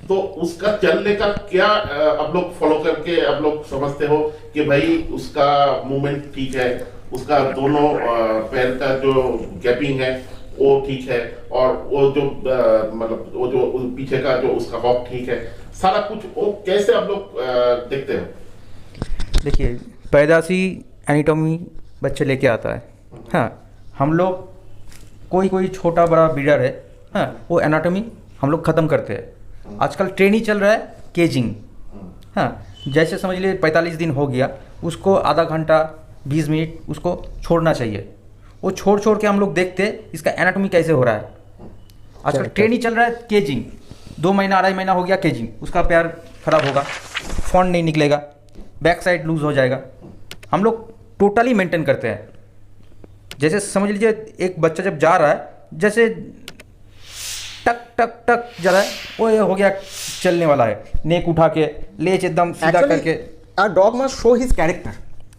तो उसका चलने का क्या आप लोग फॉलो करके आप लोग समझते हो कि भाई उसका मूवमेंट ठीक है, उसका दोनों पैर का जो गैपिंग है वो ठीक है, और वो जो मतलब वो जो पीछे का जो उसका हॉक ठीक है, सारा कुछ वो कैसे आप लोग देखते हो? देखिए, पैदाशी एनाटॉमी बच्चे लेके आता है। हाँ, हम लोग कोई छोटा बड़ा ब्रीडर है, हाँ, वो एनाटॉमी हम लोग ख़त्म करते हैं। आजकल ट्रेंड ही चल रहा है केजिंग। हाँ, जैसे समझ लीजिए 45 दिन हो गया, उसको आधा घंटा 20 मिनट उसको छोड़ना चाहिए। वो छोड़ के हम लोग देखते हैं इसका एनाटॉमी कैसे हो रहा है। आजकल ट्रेंड ही चल रहा है केजिंग। 2 महीना 2.5 महीना हो गया केजिंग, उसका पैर खराब होगा, फॉन्ट नहीं निकलेगा, बैक साइड लूज हो जाएगा। हम लोग टोटली मेंटेन करते हैं। जैसे समझ लीजिए एक बच्चा जब जा रहा है, जैसे टक टक टक जा रहा है, वो ये हो गया चलने वाला है, नेक उठा के लेज एकदम सीधा करके। A dog must show his character.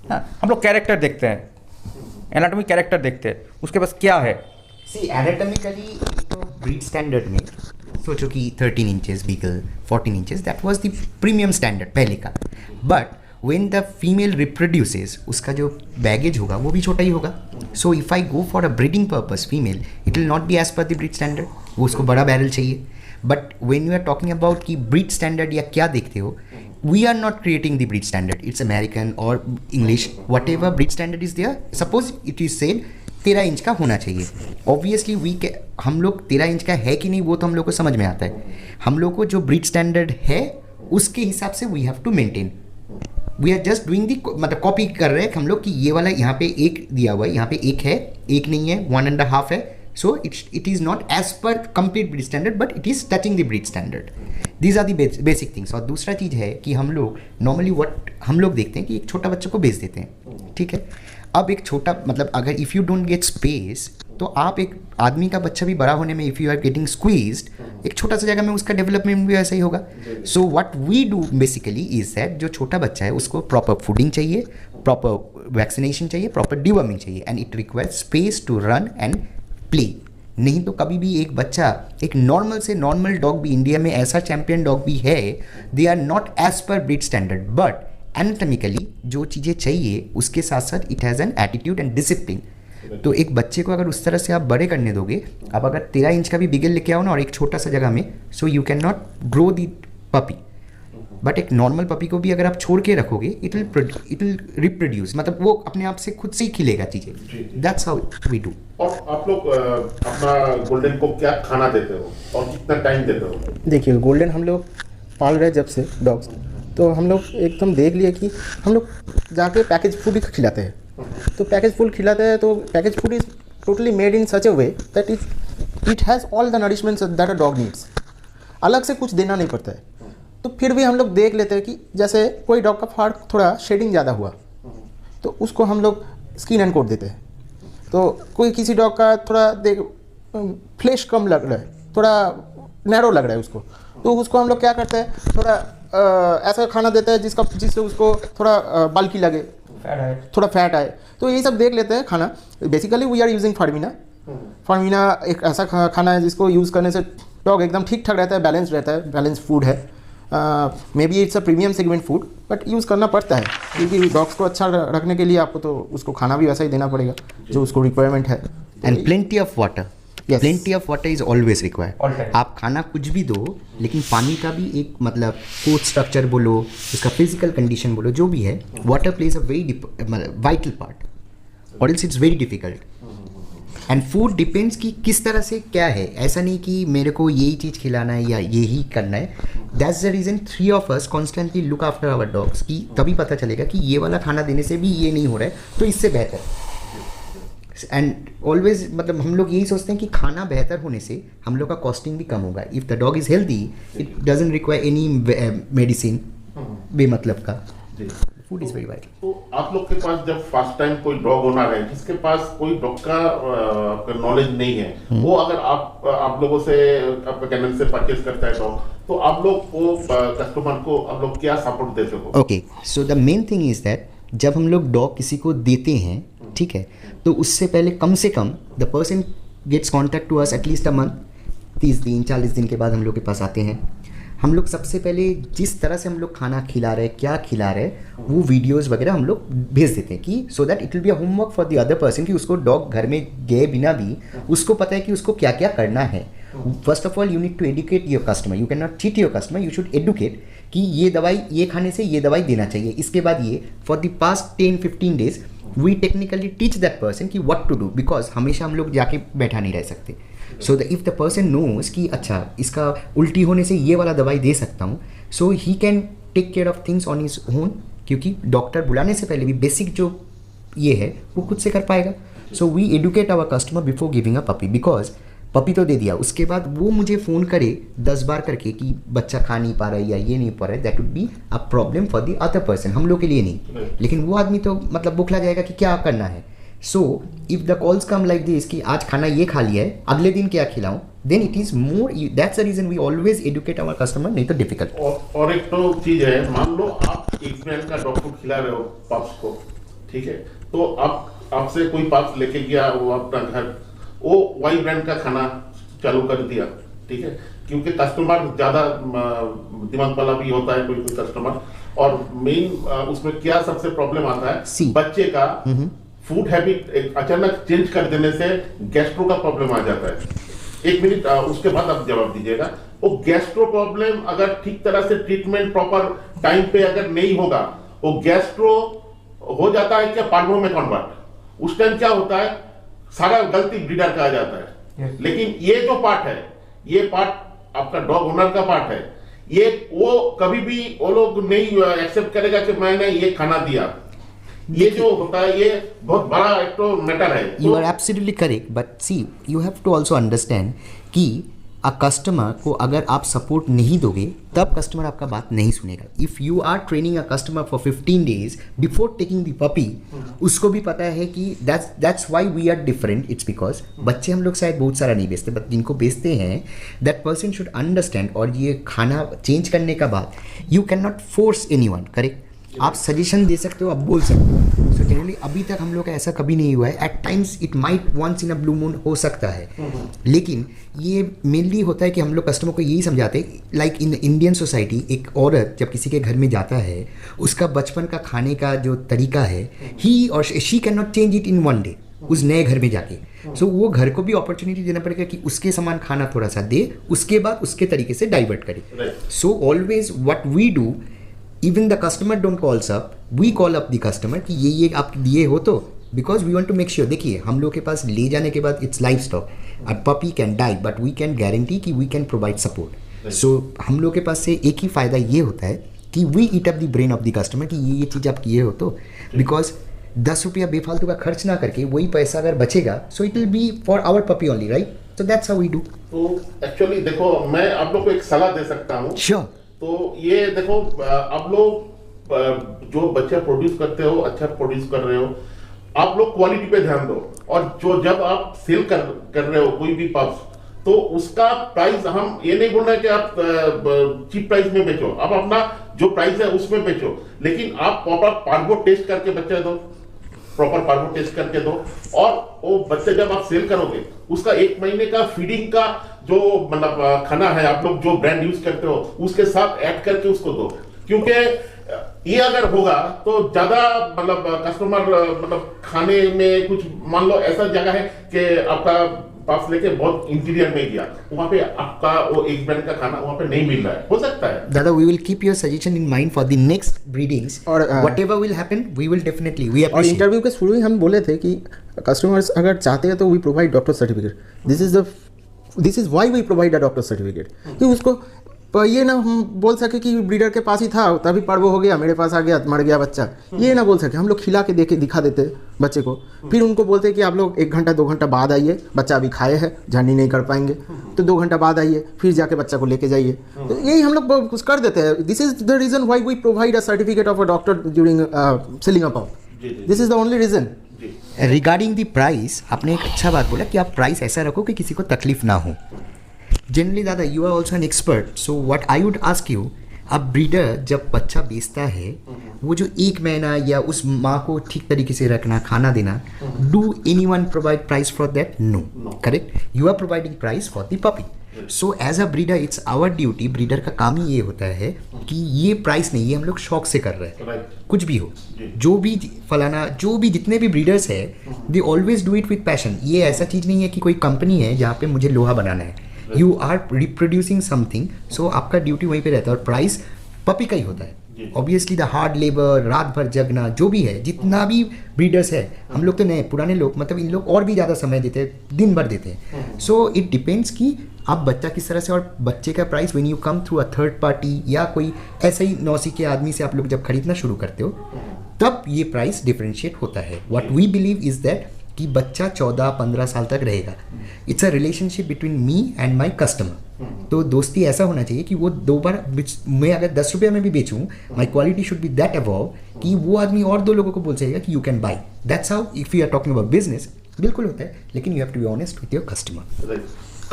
हाँ, हम लोग कैरेक्टर देखते हैं, एनाटॉमी कैरेक्टर देखते हैं, उसके पास क्या है। सी एनाटॉमिकली तो ब्रीड स्टैंडर्ड में सोचो कि 13 inches beagle, 14 inches, that was the premium standard पहले का। But when the female reproduces, उसका जो बैगेज होगा वो भी छोटा ही होगा। So if I go for a breeding purpose female, it will not be as per the breed standard, वो उसको बड़ा बैरल चाहिए। But when you are talking about कि ब्रीड स्टैंडर्ड या क्या देखते हो, we are not creating the breed standard. It's American or English, whatever breed standard is there. Suppose it is said 13 inch का होना चाहिए. Obviously हम लोग 13 इंच का है कि नहीं वो तो हम लोग को समझ में आता है. हम लोग को जो ब्रीड स्टैंडर्ड है उसके हिसाब से we have to maintain. We are just doing the, मतलब कॉपी कर रहे हैं हम लोग कि ये वाला यहाँ पे एक दिया हुआ है, यहाँ पे एक है, एक नहीं है, 1.5 है. So it is not as per complete breed standard, but it is touching the breed standard. These are the basic things. और दूसरा चीज़ है कि हम लोग नॉर्मली हम लोग देखते हैं कि एक छोटा बच्चे को बेच देते हैं, ठीक है. अब एक छोटा, मतलब अगर if you don't get space, तो आप एक आदमी का बच्चा भी बड़ा होने में, if you are getting squeezed, एक छोटा सा जगह में उसका डेवलपमेंट भी वैसा ही होगा. So what we do basically is that जो छोटा बच्चा है उसको प्रॉपर फूडिंग चाहिए, प्रॉपर वैक्सीनेशन चाहिए, प्रॉपर डिवर्मिंग चाहिए, and it requires space to run and play. नहीं तो कभी भी एक बच्चा, एक नॉर्मल से नॉर्मल डॉग भी, इंडिया में ऐसा चैंपियन डॉग भी है, they are not as per breed standard, but anatomically जो चीज़ें चाहिए उसके साथ साथ it has an attitude and discipline. तो एक बच्चे को अगर उस तरह से आप बड़े करने दोगे, अब अगर 13 इंच का भी बिगल लेके आओ ना और एक छोटा सा जगह में, so you can not grow the puppy. But एक नॉर्मल पपी को भी अगर आप छोड़ के रखोगे, इट विल रिप्रोड्यूस, मतलब वो अपने आप से खुद से ही खिलेगा चीज़ें. That's how we do. और आप लोग अपना गोल्डन को क्या खाना देते हो और कितना टाइम देते हो? देखिए, गोल्डन हम लोग पाल रहे जब से डॉग्स, तो हम लोग एकदम देख लिए कि हम लोग जाके पैकेज फूड ही खिलाते हैं. तो पैकेज फूड खिलाते हैं, तो package food is totally made in such a way that it has all the nourishments that a dog needs. अलग से कुछ देना नहीं पड़ता है. तो फिर भी हम लोग देख लेते हैं कि जैसे कोई डॉग का फाड़ थोड़ा शेडिंग ज़्यादा हुआ, तो उसको हम लोग स्किन एंड कोट देते हैं. तो कोई किसी डॉग का थोड़ा फ्लैश कम लग रहा है, थोड़ा नैरो लग रहा है उसको, तो उसको हम लोग क्या करते हैं, थोड़ा ऐसा खाना देते हैं जिससे उसको थोड़ा बल्कि लगे, थोड़ा फैट आए. तो यही सब देख लेते हैं खाना. Basically we are using Farmina. Farmina एक ऐसा खाना है जिसको यूज़ करने से डॉग एकदम ठीक ठाक रहता है, बैलेंस रहता है, बैलेंस फूड है. May be it's a premium segment food, but use करना पड़ता है क्योंकि डॉग्स को अच्छा रखने के लिए आपको तो उसको खाना भी वैसा ही देना पड़ेगा जो उसको रिक्वायरमेंट है. And plenty of water. Yes. Plenty of water is always All required. time. आप खाना कुछ भी दो, लेकिन पानी का भी एक, मतलब फूड स्ट्रक्चर बोलो, उसका फिजिकल कंडीशन बोलो, जो भी है, water plays a very vital part, और it's very difficult. And food depends कि किस तरह से क्या है. ऐसा नहीं कि मेरे को यही चीज़ खिलाना है या यही करना है. That's the reason 3 of us constantly look after our dogs, कि तभी पता चलेगा कि ये वाला खाना देने से भी ये नहीं हो रहा है, तो इससे बेहतर. एंड ऑलवेज, मतलब हम लोग यही सोचते हैं कि खाना बेहतर होने से हम लोग का कॉस्टिंग भी कम होगा. If the dog is healthy, it doesn't require any medicine बेमतलब का. Food is very vital. तो आप लोग के पास जब फर्स्ट टाइम कोई डॉग ओनर है जिसके पास कोई डॉग का नॉलेज नहीं है, वो अगर आप लोगों से, आपके चैनल से परचेज करता है डॉग, तो आप लोग वो कस्टमर को आप लोग क्या सपोर्ट देते हो? Okay, so the main thing is that जब हम लोग डॉग किसी को देते हैं, ठीक है, तो उससे पहले कम से कम the person gets contact to us at least a month. 30 दिन 40 दिन के बाद हम लोग के पास आते हैं. हम लोग सबसे पहले जिस तरह से हम लोग खाना खिला रहे हैं, क्या खिला रहे हैं, वो वीडियोस वगैरह हम लोग भेज देते हैं कि so that it will be a homework for the other person कि उसको डॉग घर में गए बिना भी उसको पता है कि उसको क्या क्या करना है. First of all you need to educate your customer. You can not cheat your customer. You should educate कि ये दवाई, ये खाने से ये दवाई देना चाहिए. इसके बाद ये for the past 10-15 days we technically teach that person कि व्हाट टू डू, बिकॉज हमेशा हम लोग जाके बैठा नहीं रह सकते. So the if the person knows कि अच्छा इसका उल्टी होने से ये वाला दवाई दे सकता हूँ, so he can take care of things on his own, क्योंकि डॉक्टर बुलाने से पहले भी बेसिक जो ये है वो खुद से कर पाएगा. So we educate our customer before giving a puppy, because puppy तो दे दिया, उसके बाद वो मुझे फ़ोन करे 10 बार करके कि बच्चा खा नहीं पा रहा है या ये नहीं पा रहा है, that would be a problem for the other person, हम लोग के लिए नहीं. लेकिन वो आदमी तो मतलब बुखला जाएगा कि क्या करना है. So if the calls come like this कि आज खाना ये खा लिया है, अगले दिन क्या खिलाऊं, then it is more, that's the reason we always educate our customer, नहीं तो डिफिकल्ट. और एक तो चीज है, मान लो आप एक ब्रांड का डॉग फूड खिला रहे हो पप्स को, ठीक है, तो आपसे कोई पप्स लेके गया, वो अपना घर वो वाई ब्रांड का खाना चालू कर दिया, ठीक है, क्योंकि कस्टमर ज्यादा दिमाग वाला भी होता है कोई कस्टमर. और मेन उसमें क्या सबसे प्रॉब्लम आता है, बच्चे का फूड हैबिट अचानक चेंज कर देने से गैस्ट्रो का प्रॉब्लम आ जाता है. 1 मिनट उसके बाद आप जवाब दीजिएगा. वो गैस्ट्रो प्रॉब्लम अगर ठीक तरह से ट्रीटमेंट प्रॉपर टाइम पे अगर नहीं होगा, वो गैस्ट्रो हो जाता है क्या पार्वो में कन्वर्ट. उस टाइम क्या होता है, सारा गलती ब्रीडर का आ जाता है. लेकिन ये जो पार्ट है, ये पार्ट आपका डॉग ओनर का पार्ट है, ये वो कभी भी वो लोग नहीं एक्सेप्ट करेगा कि मैंने ये खाना दिया. ये जो होता है ये बहुत बड़ा एक तो मैटर है. You are absolutely correct, but see you have to also understand कि अ कस्टमर को अगर आप सपोर्ट नहीं दोगे तब कस्टमर आपका बात नहीं सुनेगा. If you are training a customer for 15 days before taking the puppy, उसको भी पता है कि that's why we are different. It's because बच्चे हम लोग शायद बहुत सारा नहीं बेचते, बट जिनको बेचते हैं दैट पर्सन शुड अंडरस्टैंड. और ये खाना चेंज करने का बाद you can not force anyone, correct. आप सजेशन दे सकते हो, आप बोल सकते हो. सो जनरली अभी तक हम लोग का ऐसा कभी नहीं हुआ है. At times it might once in a blue moon हो सकता है, लेकिन ये मेनली होता है कि हम लोग कस्टमर को यही समझाते हैं, लाइक इन इंडियन सोसाइटी एक औरत जब किसी के घर में जाता है, उसका बचपन का खाने का जो तरीका है, ही और she can not change it in one day उस नए घर में जाके. सो वो घर को भी अपॉर्चुनिटी देना पड़ेगा कि उसके समान खाना थोड़ा सा दे, उसके बाद उसके तरीके से डाइवर्ट करे. So always what we do, even the customer don't calls up, we call up the customer कि ये आप दिए हो तो, because we want to make sure. देखिए हम लोग के पास ले जाने के बाद it's livestock, a puppy can die but we can guarantee कि we can provide support. So हम लोग के पास से एक ही फ़ायदा ये होता है कि we eat up the brain of the customer कि ये चीज़ आप किए हो तो, because 10 रुपया बेफालतू का खर्च ना करके वही पैसा अगर बचेगा, so it will be for our puppy only, right? So that's how we do. तो एक्चुअली देखो, मैं आप लोग को एक सलाह दे सकता हूँ. Sure. तो ये देखो, आप लोग जो बच्चा प्रोड्यूस करते हो, अच्छा प्रोड्यूस कर रहे हो, आप लोग क्वालिटी पे ध्यान दो. और जो जब आप सेल कर रहे हो कोई भी पप्स, तो उसका प्राइस, हम ये नहीं बोल रहे कि आप चीप प्राइस में बेचो, आप अपना जो प्राइस है उसमें बेचो, लेकिन आप प्रॉपर पार्वो टेस्ट करके बच्चा दो, प्रॉपर पार्वो टेस्ट करके दो. और वो बच्चे जब आप सेल करोगे, उसका 1 महीने का फीडिंग का जो मतलब खाना है, आप लोग जो ब्रांड यूज करते हो उसके साथ ऐड करके उसको दो. क्योंकि ये अगर होगा तो ज्यादा मतलब कस्टमर मतलब खाने में कुछ, मान लो ऐसा जगह है कि आपका पास लेके बहुत इंटीरियर में गया, वहाँ पे आपका वो एक ब्रांड का खाना वहाँ पे नहीं मिल रहा है, हो सकता है. दादा, we will keep your suggestion in mind for the next breedings. और whatever will happen, we will definitely. We और appreciate. इंटरव्यू के शुरू ही हम बोले थे कि कस्टमर्स अगर चाहते हैं तो we provide doctor certificate. This is why we provide a doctor certificate, कि उसको ये ना हम बोल सके कि ब्रीडर के पास ही था तभी पार्वो हो गया, मेरे पास आ गया, मर गया बच्चा. ये ना बोल सके. हम लोग खिला के दिखा देते बच्चे को, फिर उनको बोलते कि आप लोग 1 घंटा 2 घंटा बाद आइए, बच्चा अभी खाए है, जर्नी नहीं कर पाएंगे, तो 2 घंटा बाद आइए, फिर जाके बच्चा को लेके जाइए. तो यही हम लोग कुछ कर देते हैं. This is the reason why we provide a certificate of a doctor during selling a pup. This is the only reason. Regarding the price, आपने एक अच्छा बात बोला कि आप प्राइस ऐसा रखो कि किसी को तकलीफ ना हो. Generally, Dada, you are also an expert. So what I would ask you, अब ब्रीडर जब बच्चा बेचता है वो जो 1 महीना या उस माँ को ठीक तरीके से रखना, खाना देना, do anyone provide price for that? No, correct? You are providing price for the puppy. So as a breeder it's our duty, breeder का काम ही ये होता है कि ये प्राइस नहीं, ये हम लोग शौक से कर रहे हैं. Right. कुछ भी हो, जो भी फलाना, जो भी जितने भी ब्रीडर्स है, they always do it with passion. ये ऐसा चीज़ नहीं है कि कोई कंपनी है जहाँ पे मुझे लोहा बनाना है. यू आर रिप्रोड्यूसिंग समथिंग, सो आपका ड्यूटी वहीं पे रहता है और प्राइस पपी का ही होता है. ऑब्वियसली द हार्ड लेबर, रात भर जगना, जो भी है, जितना भी ब्रीडर्स है, हम लोग तो नए पुराने लोग, मतलब इन लोग और भी ज़्यादा समय देते हैं, दिन भर देते हैं. सो इट डिपेंड्स कि आप बच्चा किस तरह से, और बच्चे का price when you come through a third party या कोई ऐसे ही नौसी के आदमी से आप लोग जब खरीदना शुरू करते हो, तब ये प्राइस डिफरेंशिएट होता है. What we believe is that कि बच्चा 14-15 साल तक रहेगा. It's a relationship between me and my customer. तो दोस्ती ऐसा होना चाहिए कि वो 2 बार, मैं अगर 10 रुपये में भी बेचूं, my quality should be that above कि वो आदमी और 2 लोगों को बोल सकेगा कि you can buy. That's how if you are talking about business. बिल्कुल होता है, लेकिन you have to be honest with your customer.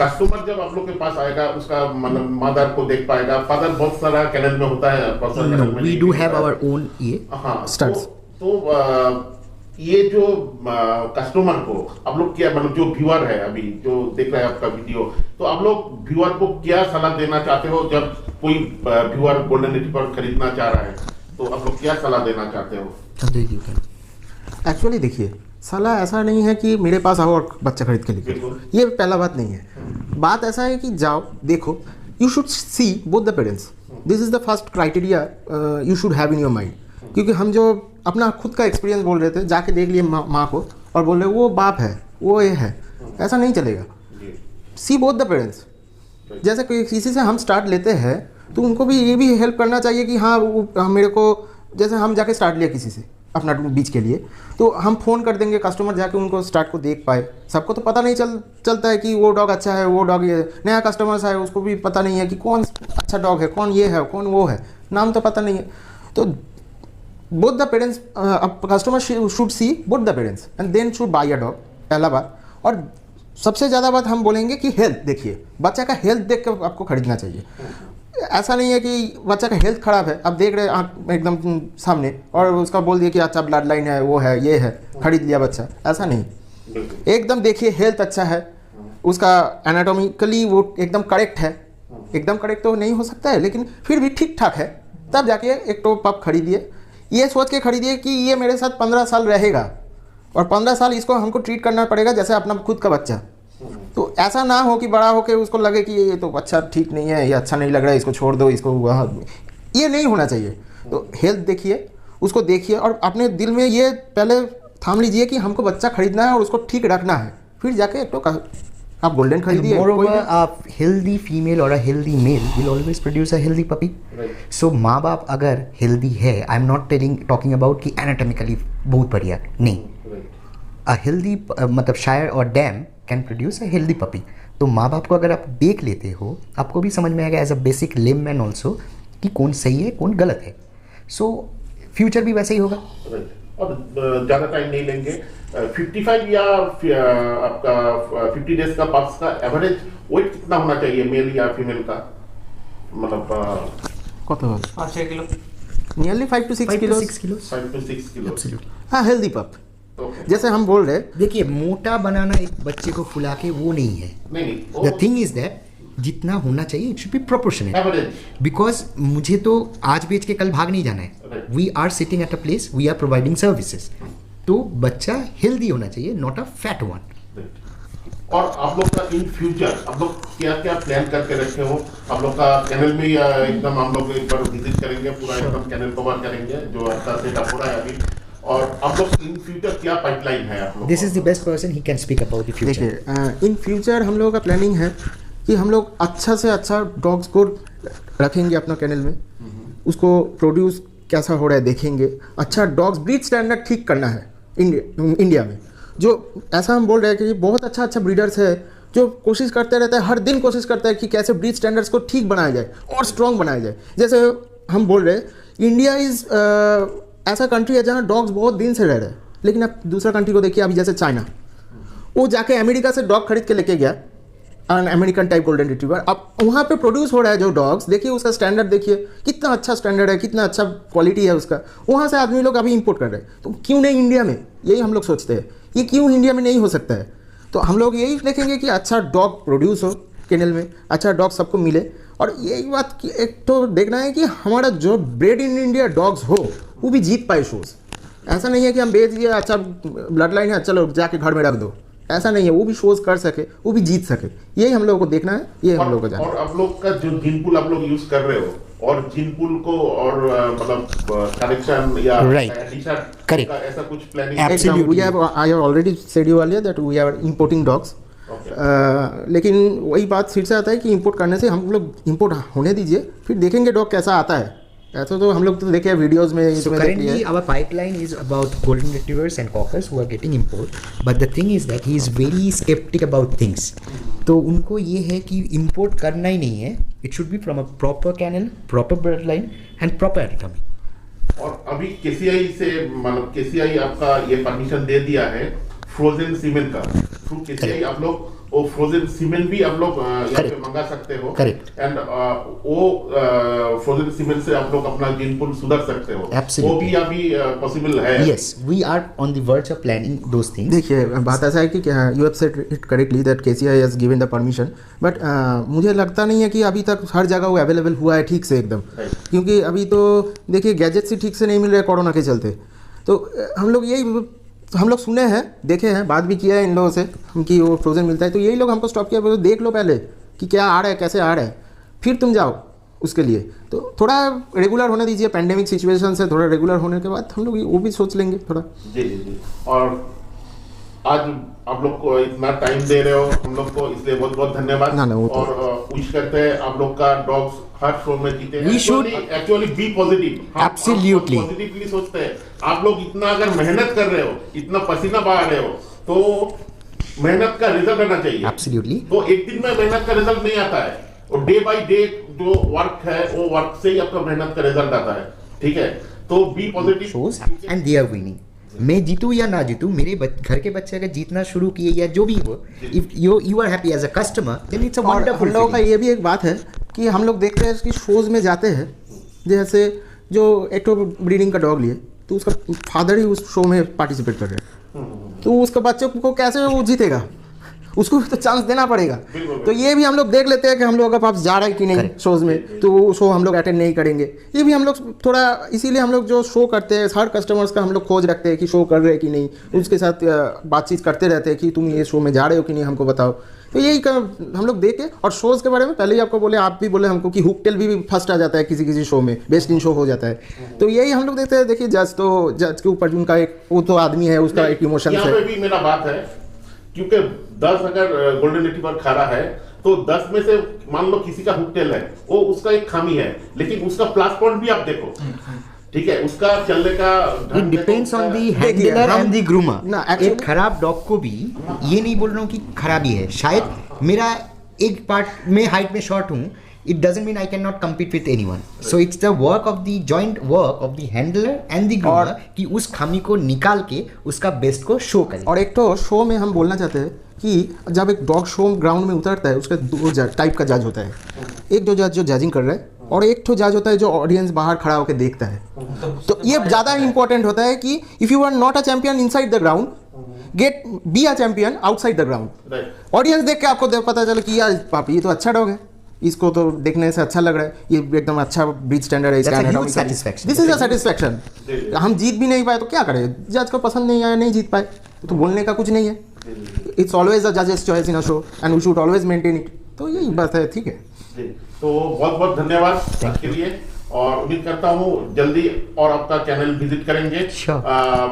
Customer जब आप लोग के पास आएगा, उसका मतलब मदर को देख पाएगा. फादर बहुत सारा कैनल में होता है, पर्सनल कैनल में we do have our own. ये हाँ, Studs. तो ये जो कस्टमर को आप लोग क्या, मतलब जो व्यूअर है अभी जो देख रहे हैं आपका वीडियो, तो आप लोग व्यूअर को क्या सलाह देना चाहते हो? जब कोई व्यूअर गोल्डन रिट्रीवर खरीदना चाह रहा है, तो आप लोग क्या सलाह देना चाहते हो? एक्चुअली देखिए, सलाह ऐसा नहीं है कि मेरे पास आओ और बच्चा खरीद के लेके, बिल्कुल. ये पहला बात नहीं है. बात ऐसा है कि जाओ, देखो, you should see both the parents. This is the first criteria you should have in your mind. क्योंकि हम जो अपना खुद का एक्सपीरियंस बोल रहे थे, जाके देख लिए माँ को और बोल रहे वो बाप है, वो ये है, ऐसा नहीं चलेगा. सी बोथ द पेरेंट्स. जैसे कोई किसी से हम स्टार्ट लेते हैं तो उनको भी ये भी हेल्प करना चाहिए कि हाँ, मेरे को, जैसे हम जाके स्टार्ट लिया किसी से अपना बीच के लिए, तो हम फ़ोन कर देंगे, कस्टमर जाके उनको स्टार्ट को देख पाए. सबको तो पता नहीं चलता है कि वो डॉग अच्छा है, वो डॉग ये. नया कस्टमर्स है, उसको भी पता नहीं है कि कौन अच्छा डॉग है, कौन ये है, कौन वो है, नाम तो पता नहीं है. तो both the parents, customer should see both the parents and then should buy a dog, पहला बात. और सबसे ज़्यादा बात हम बोलेंगे कि हेल्थ. देखिए, बच्चा का हेल्थ देख कर आपको खरीदना चाहिए. ऐसा नहीं है कि बच्चा का हेल्थ ख़राब है, आप देख रहे आँख एकदम सामने, और उसका बोल दिया कि अच्छा ब्लड लाइन है, वो है, ये है, खरीद लिया बच्चा. ऐसा नहीं. एकदम देखिए हेल्थ अच्छा है, उसका एनाटॉमिकली वो एकदम करेक्ट है. एकदम करेक्ट तो नहीं हो सकता है, लेकिन फिर भी ठीक ठाक है, तब जाके एक तो पप खरीदिए. ये सोच के खरीदिए कि ये मेरे साथ 15 साल रहेगा और 15 साल इसको हमको ट्रीट करना पड़ेगा जैसे अपना खुद का बच्चा. तो ऐसा ना हो कि बड़ा होकर उसको लगे कि ये तो अच्छा ठीक नहीं है, ये अच्छा नहीं लग रहा है, इसको छोड़ दो, इसको वहाँ. ये नहीं होना चाहिए. तो हेल्थ देखिए, उसको देखिए, और अपने दिल में ये पहले थाम लीजिए कि हमको बच्चा खरीदना है और उसको ठीक रखना है. फिर जाके एक तो आप गोल्डन खरीदिए. Moreover, a healthy female or a healthy male will always produce a healthy puppy. Right. So माँ बाप अगर healthy है, I'm not talking about कि anatomically बहुत बढ़िया, नहीं. A healthy मतलब शायर और dam can produce a healthy puppy. तो माँ बाप को अगर आप देख लेते हो, आपको भी समझ में आएगा as a basic layman also कि कौन सही है, कौन गलत है. So फ्यूचर भी वैसे ही होगा. और ज़्यादा टाइम नहीं लेंगे. 55 या आपका 50 डेज का पप्स का एवरेज वेट कितना होना चाहिए, मेल या फीमेल का? मतलब কত হবে? 5-6 kilo. Nearly 5 to 6 kilos. 6 kilos. 5 to 6 kilo. Absolutely. हाँ, हेल्दी पप. ओके. जैसे हम बोल रहे, देखिए, मोटा बनाना एक बच्चे को फुला के वो नहीं है. नहीं, द थिंग इज दैट जितना होना चाहिए it should B proportionate. Average. Because मुझे तो आज बेच के कल भाग नहीं जाना है. Right. We are sitting at a place, we are providing services. तो बच्चा हेल्दी होना चाहिए, नॉट अ फैट वन. और आप लोग का इन फ्यूचर आप लोग क्या क्या प्लान करके रखे हो? आप लोग का कैनल में एकदम हम लोग एक बार विजिट करेंगे, पूरा एकदम कैनल कवर करेंगे जो आपका सेटअप हो रहा है अभी. और आप लोग इन फ्यूचर क्या पाइपलाइन है आप लोग? This is the best person, he can speak about the future. देखिए, इन फ्यूचर हम लोगों का प्लानिंग है कि हम लोग अच्छा से अच्छा डॉग्स को रखेंगे अपना कैनल में. उसको प्रोड्यूस कैसा हो रहा है देखेंगे. अच्छा डॉग्स ब्रीड स्टैंडर्ड ठीक करना है इंडिया में. जो ऐसा हम बोल रहे हैं कि बहुत अच्छा ब्रीडर्स है जो कोशिश करते रहता है, हर दिन कोशिश करता है कि कैसे ब्रीड स्टैंडर्ड्स को ठीक बनाया जाए और स्ट्रॉन्ग बनाया जाए. जैसे हम बोल रहे हैं, इंडिया इज़ ऐसा कंट्री है जहाँ डॉग्स बहुत दिन से रह रहे हैं. लेकिन आप दूसरा कंट्री को देखिए, अभी जैसे चाइना, वो जाके अमेरिका से डॉग खरीद के लेके गया, अमेरिकन टाइप गोल्डन रिट्रीवर। अब वहाँ पे प्रोड्यूस हो रहा है जो डॉग्स, देखिए उसका स्टैंडर्ड देखिए कितना अच्छा स्टैंडर्ड है, कितना अच्छा क्वालिटी है उसका। वहाँ से आदमी लोग अभी इंपोर्ट कर रहे हैं, तो क्यों नहीं इंडिया में, यही हम लोग सोचते हैं, ये क्यों इंडिया में नहीं हो सकता है। तो हम लोग यही देखेंगे कि अच्छा डॉग प्रोड्यूस हो केनल में, अच्छा डॉग सबको मिले। और यही बात कि एक तो देखना है कि हमारा जो ब्रेड इन इंडिया डॉग्स हो वो भी जीत पाए शोज़। ऐसा नहीं है कि हम बेच दिए, अच्छा ब्लड लाइन है चलो जाके घर में रख दो, ऐसा नहीं है, वो भी शोज कर सके, वो भी जीत सके, यही हम लोगों को देखना है, ये हम लोगों को जानना है। और आप लोग का जो जिन पुल आप लोग यूज कर रहे हो, और जिन पुल को और मतलब कनेक्शन या Right. addition Correct. का ऐसा कुछ planning Absolutely. I have already said you earlier that we are importing dogs. लेकिन वही बात फिर से आता है कि इंपोर्ट करने से हम लोग इंपोर्ट होने दीजिए, फिर देखेंगे डॉग कैसा आता है। ऐसा तो हम लोग तो देखे वीडियोस में, So इसमें देखी currently है। our pipeline is about golden retrievers and cockers who are getting import. But the thing is that he is very skeptic about things. तो उनको ये है कि import करना ही नहीं है. It should be from a proper kennel, proper bloodline and proper anatomy. और अभी केसीआई से मतलब केसीआई आपका ये परमिशन दे दिया है फ्रोजन सीमेंट का, थ्रू केसीआई आप लोग वो फ्रोजन सीमेंट भी आप लोग यहाँ पे Correct. मंगा सकते हो। Correct. एंड वो फ्रोजन सीमेंट से आप लोग अपना जिन पुल सुधार सकते हो। Absolutely. वो भी अभी पॉसिबल है। Yes, we are on the verge of planning those things. देखिए बात ऐसा है कि you have said it correctly that KCI has given the permission, but मुझे लगता नहीं है कि अभी तक हर जगह वो अवेलेबल हुआ है ठीक से एकदम। Right. क्योंकि अभी तो देखिए गैजेट्स ही ठीक से नहीं मिल रहे कोरोना के चलते। तो हम लोग यही हम लोग सुने हैं, देखे हैं, बात भी किया है इन लोगों से हम कि वो फ्रोजन मिलता है, तो यही लोग हमको स्टॉप किया, बोले देख लो पहले कि क्या आ रहा है, कैसे आ रहा है, फिर तुम जाओ उसके लिए। तो थोड़ा रेगुलर होने दीजिए, पैंडेमिक सिचुएशन से थोड़ा रेगुलर होने के बाद हम लोग वो भी सोच लेंगे थोड़ा। जी जी जी। और आज आप लोग को इतना टाइम दे रहे हो हम लोग को, इसलिए बहुत बहुत धन्यवाद। ना, वो तो- और विश करते हैं आप लोग का डॉग्स हर शो में जीते। We should- actually be positive. Absolutely. Positively सोचते हैं। आप लोग इतना अगर मेहनत कर रहे हो, इतना पसीना बहा रहे हो, तो मेहनत का रिजल्ट आना चाहिए। Absolutely. तो एक दिन में मेहनत का रिजल्ट नहीं आता है, और डे बाय डे जो वर्क है वो वर्क से ही आपका मेहनत का रिजल्ट आता है। ठीक है, तो be positive. Shows and they are winning. मैं जीतूं या ना जीतूं, मेरे घर के बच्चे अगर जीतना शुरू किए या जो भी हो, if you are happy as a customer, then it's a और हम wonderful लोगों का feeling. ये भी एक बात है कि हम लोग देखते हैं कि शोज़ में जाते हैं, जैसे जो एक तो ब्रीडिंग का डॉग लिए तो उसका फादर ही उस शो में पार्टिसिपेट कर रहे हैं, तो उसका बच्चे को कैसे वो जीतेगा, उसको भी तो चांस देना पड़ेगा। तो ये भी हम लोग देख लेते हैं कि हम लोग अगर पास जा रहा है कि नहीं शोज़ में, तो वो शो हम लोग अटेंड नहीं करेंगे। ये भी हम लोग थोड़ा, इसीलिए हम लोग जो शो करते हैं हर कस्टमर्स का हम लोग खोज रखते हैं कि शो कर रहे हैं कि नहीं, उसके साथ बातचीत करते रहते हैं कि तुम ये शो में जा रहे हो कि नहीं, हमको बताओ। तो यही हम लोग देखे। और शोज़ के बारे में पहले ही आपको बोले, आप भी बोले हमको कि हुकटेल भी फर्स्ट आ जाता है किसी किसी शो में, बेस्ट इन शो हो जाता है। तो यही हम लोग देखते हैं। देखिए जज के ऊपर उनका एक वो तो आदमी है, उसका एक इमोशन यहाँ है। पे भी मेरा बात है, क्योंकि 10 अगर गोल्डन रिट्रीवर खड़ा है तो 10 में से मान लो किसी का हुकटेल है, वो उसका एक खामी है, लेकिन उसका प्लस पॉइंट भी आप देखो। ठीक है, उसका चलने का It depends on the देखिए, handler हम- and the groomer. ना, actually- एक खराब डॉग को भी ये नहीं बोल रहा हूँ कि खराबी है, शायद मेरा एक पार्ट में हाइट में शॉर्ट हूँ, it doesn't mean I cannot compete with anyone. So it's the work of the joint work of the handler and the groomer कि उस खामी को निकाल के उसका बेस्ट को शो करे। और एक तो शो में हम बोलना चाहते हैं कि जब एक डॉग शो ग्राउंड में उतरता है, उसका दो टाइप का जज होता है। एक जो जज जो जजिंग कर रहा है, और एक तो जज होता है जो ऑडियंस बाहर खड़ा होकर देखता है। तो ये ज़्यादा इंपॉर्टेंट होता है कि if you are not a champion inside the ground, be a champion outside the ground. Right. Audience देख के आपको पता चले कि यार पापी ये तो अच्छा डॉग है, इसको तो देखने से अच्छा लग रहा है, ये एकदम अच्छा ब्रीड स्टैंडर्ड है, That's a huge satisfaction. This is a satisfaction. हम जीत भी नहीं पाए तो क्या करें, जज को पसंद नहीं आया, नहीं जीत पाए तो बोलने का कुछ नहीं है। इट्स ऑलवेज अ जजेस choice in a show and we should always maintain it. तो यही बात है, ठीक है। जी, तो बहुत बहुत धन्यवाद आपके लिए, और उम्मीद करता हूँ जल्दी और आपका चैनल विजिट करेंगे। Sure.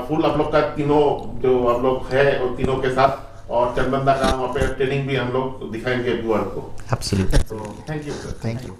फुल आप लोग का तीनों जो आप लोग है और तीनों के साथ, और चंदन दा का वहाँ पे ट्रेनिंग भी हम लोग दिखाएंगे व्यूअर को। Absolutely. तो thank you sir. Thank you.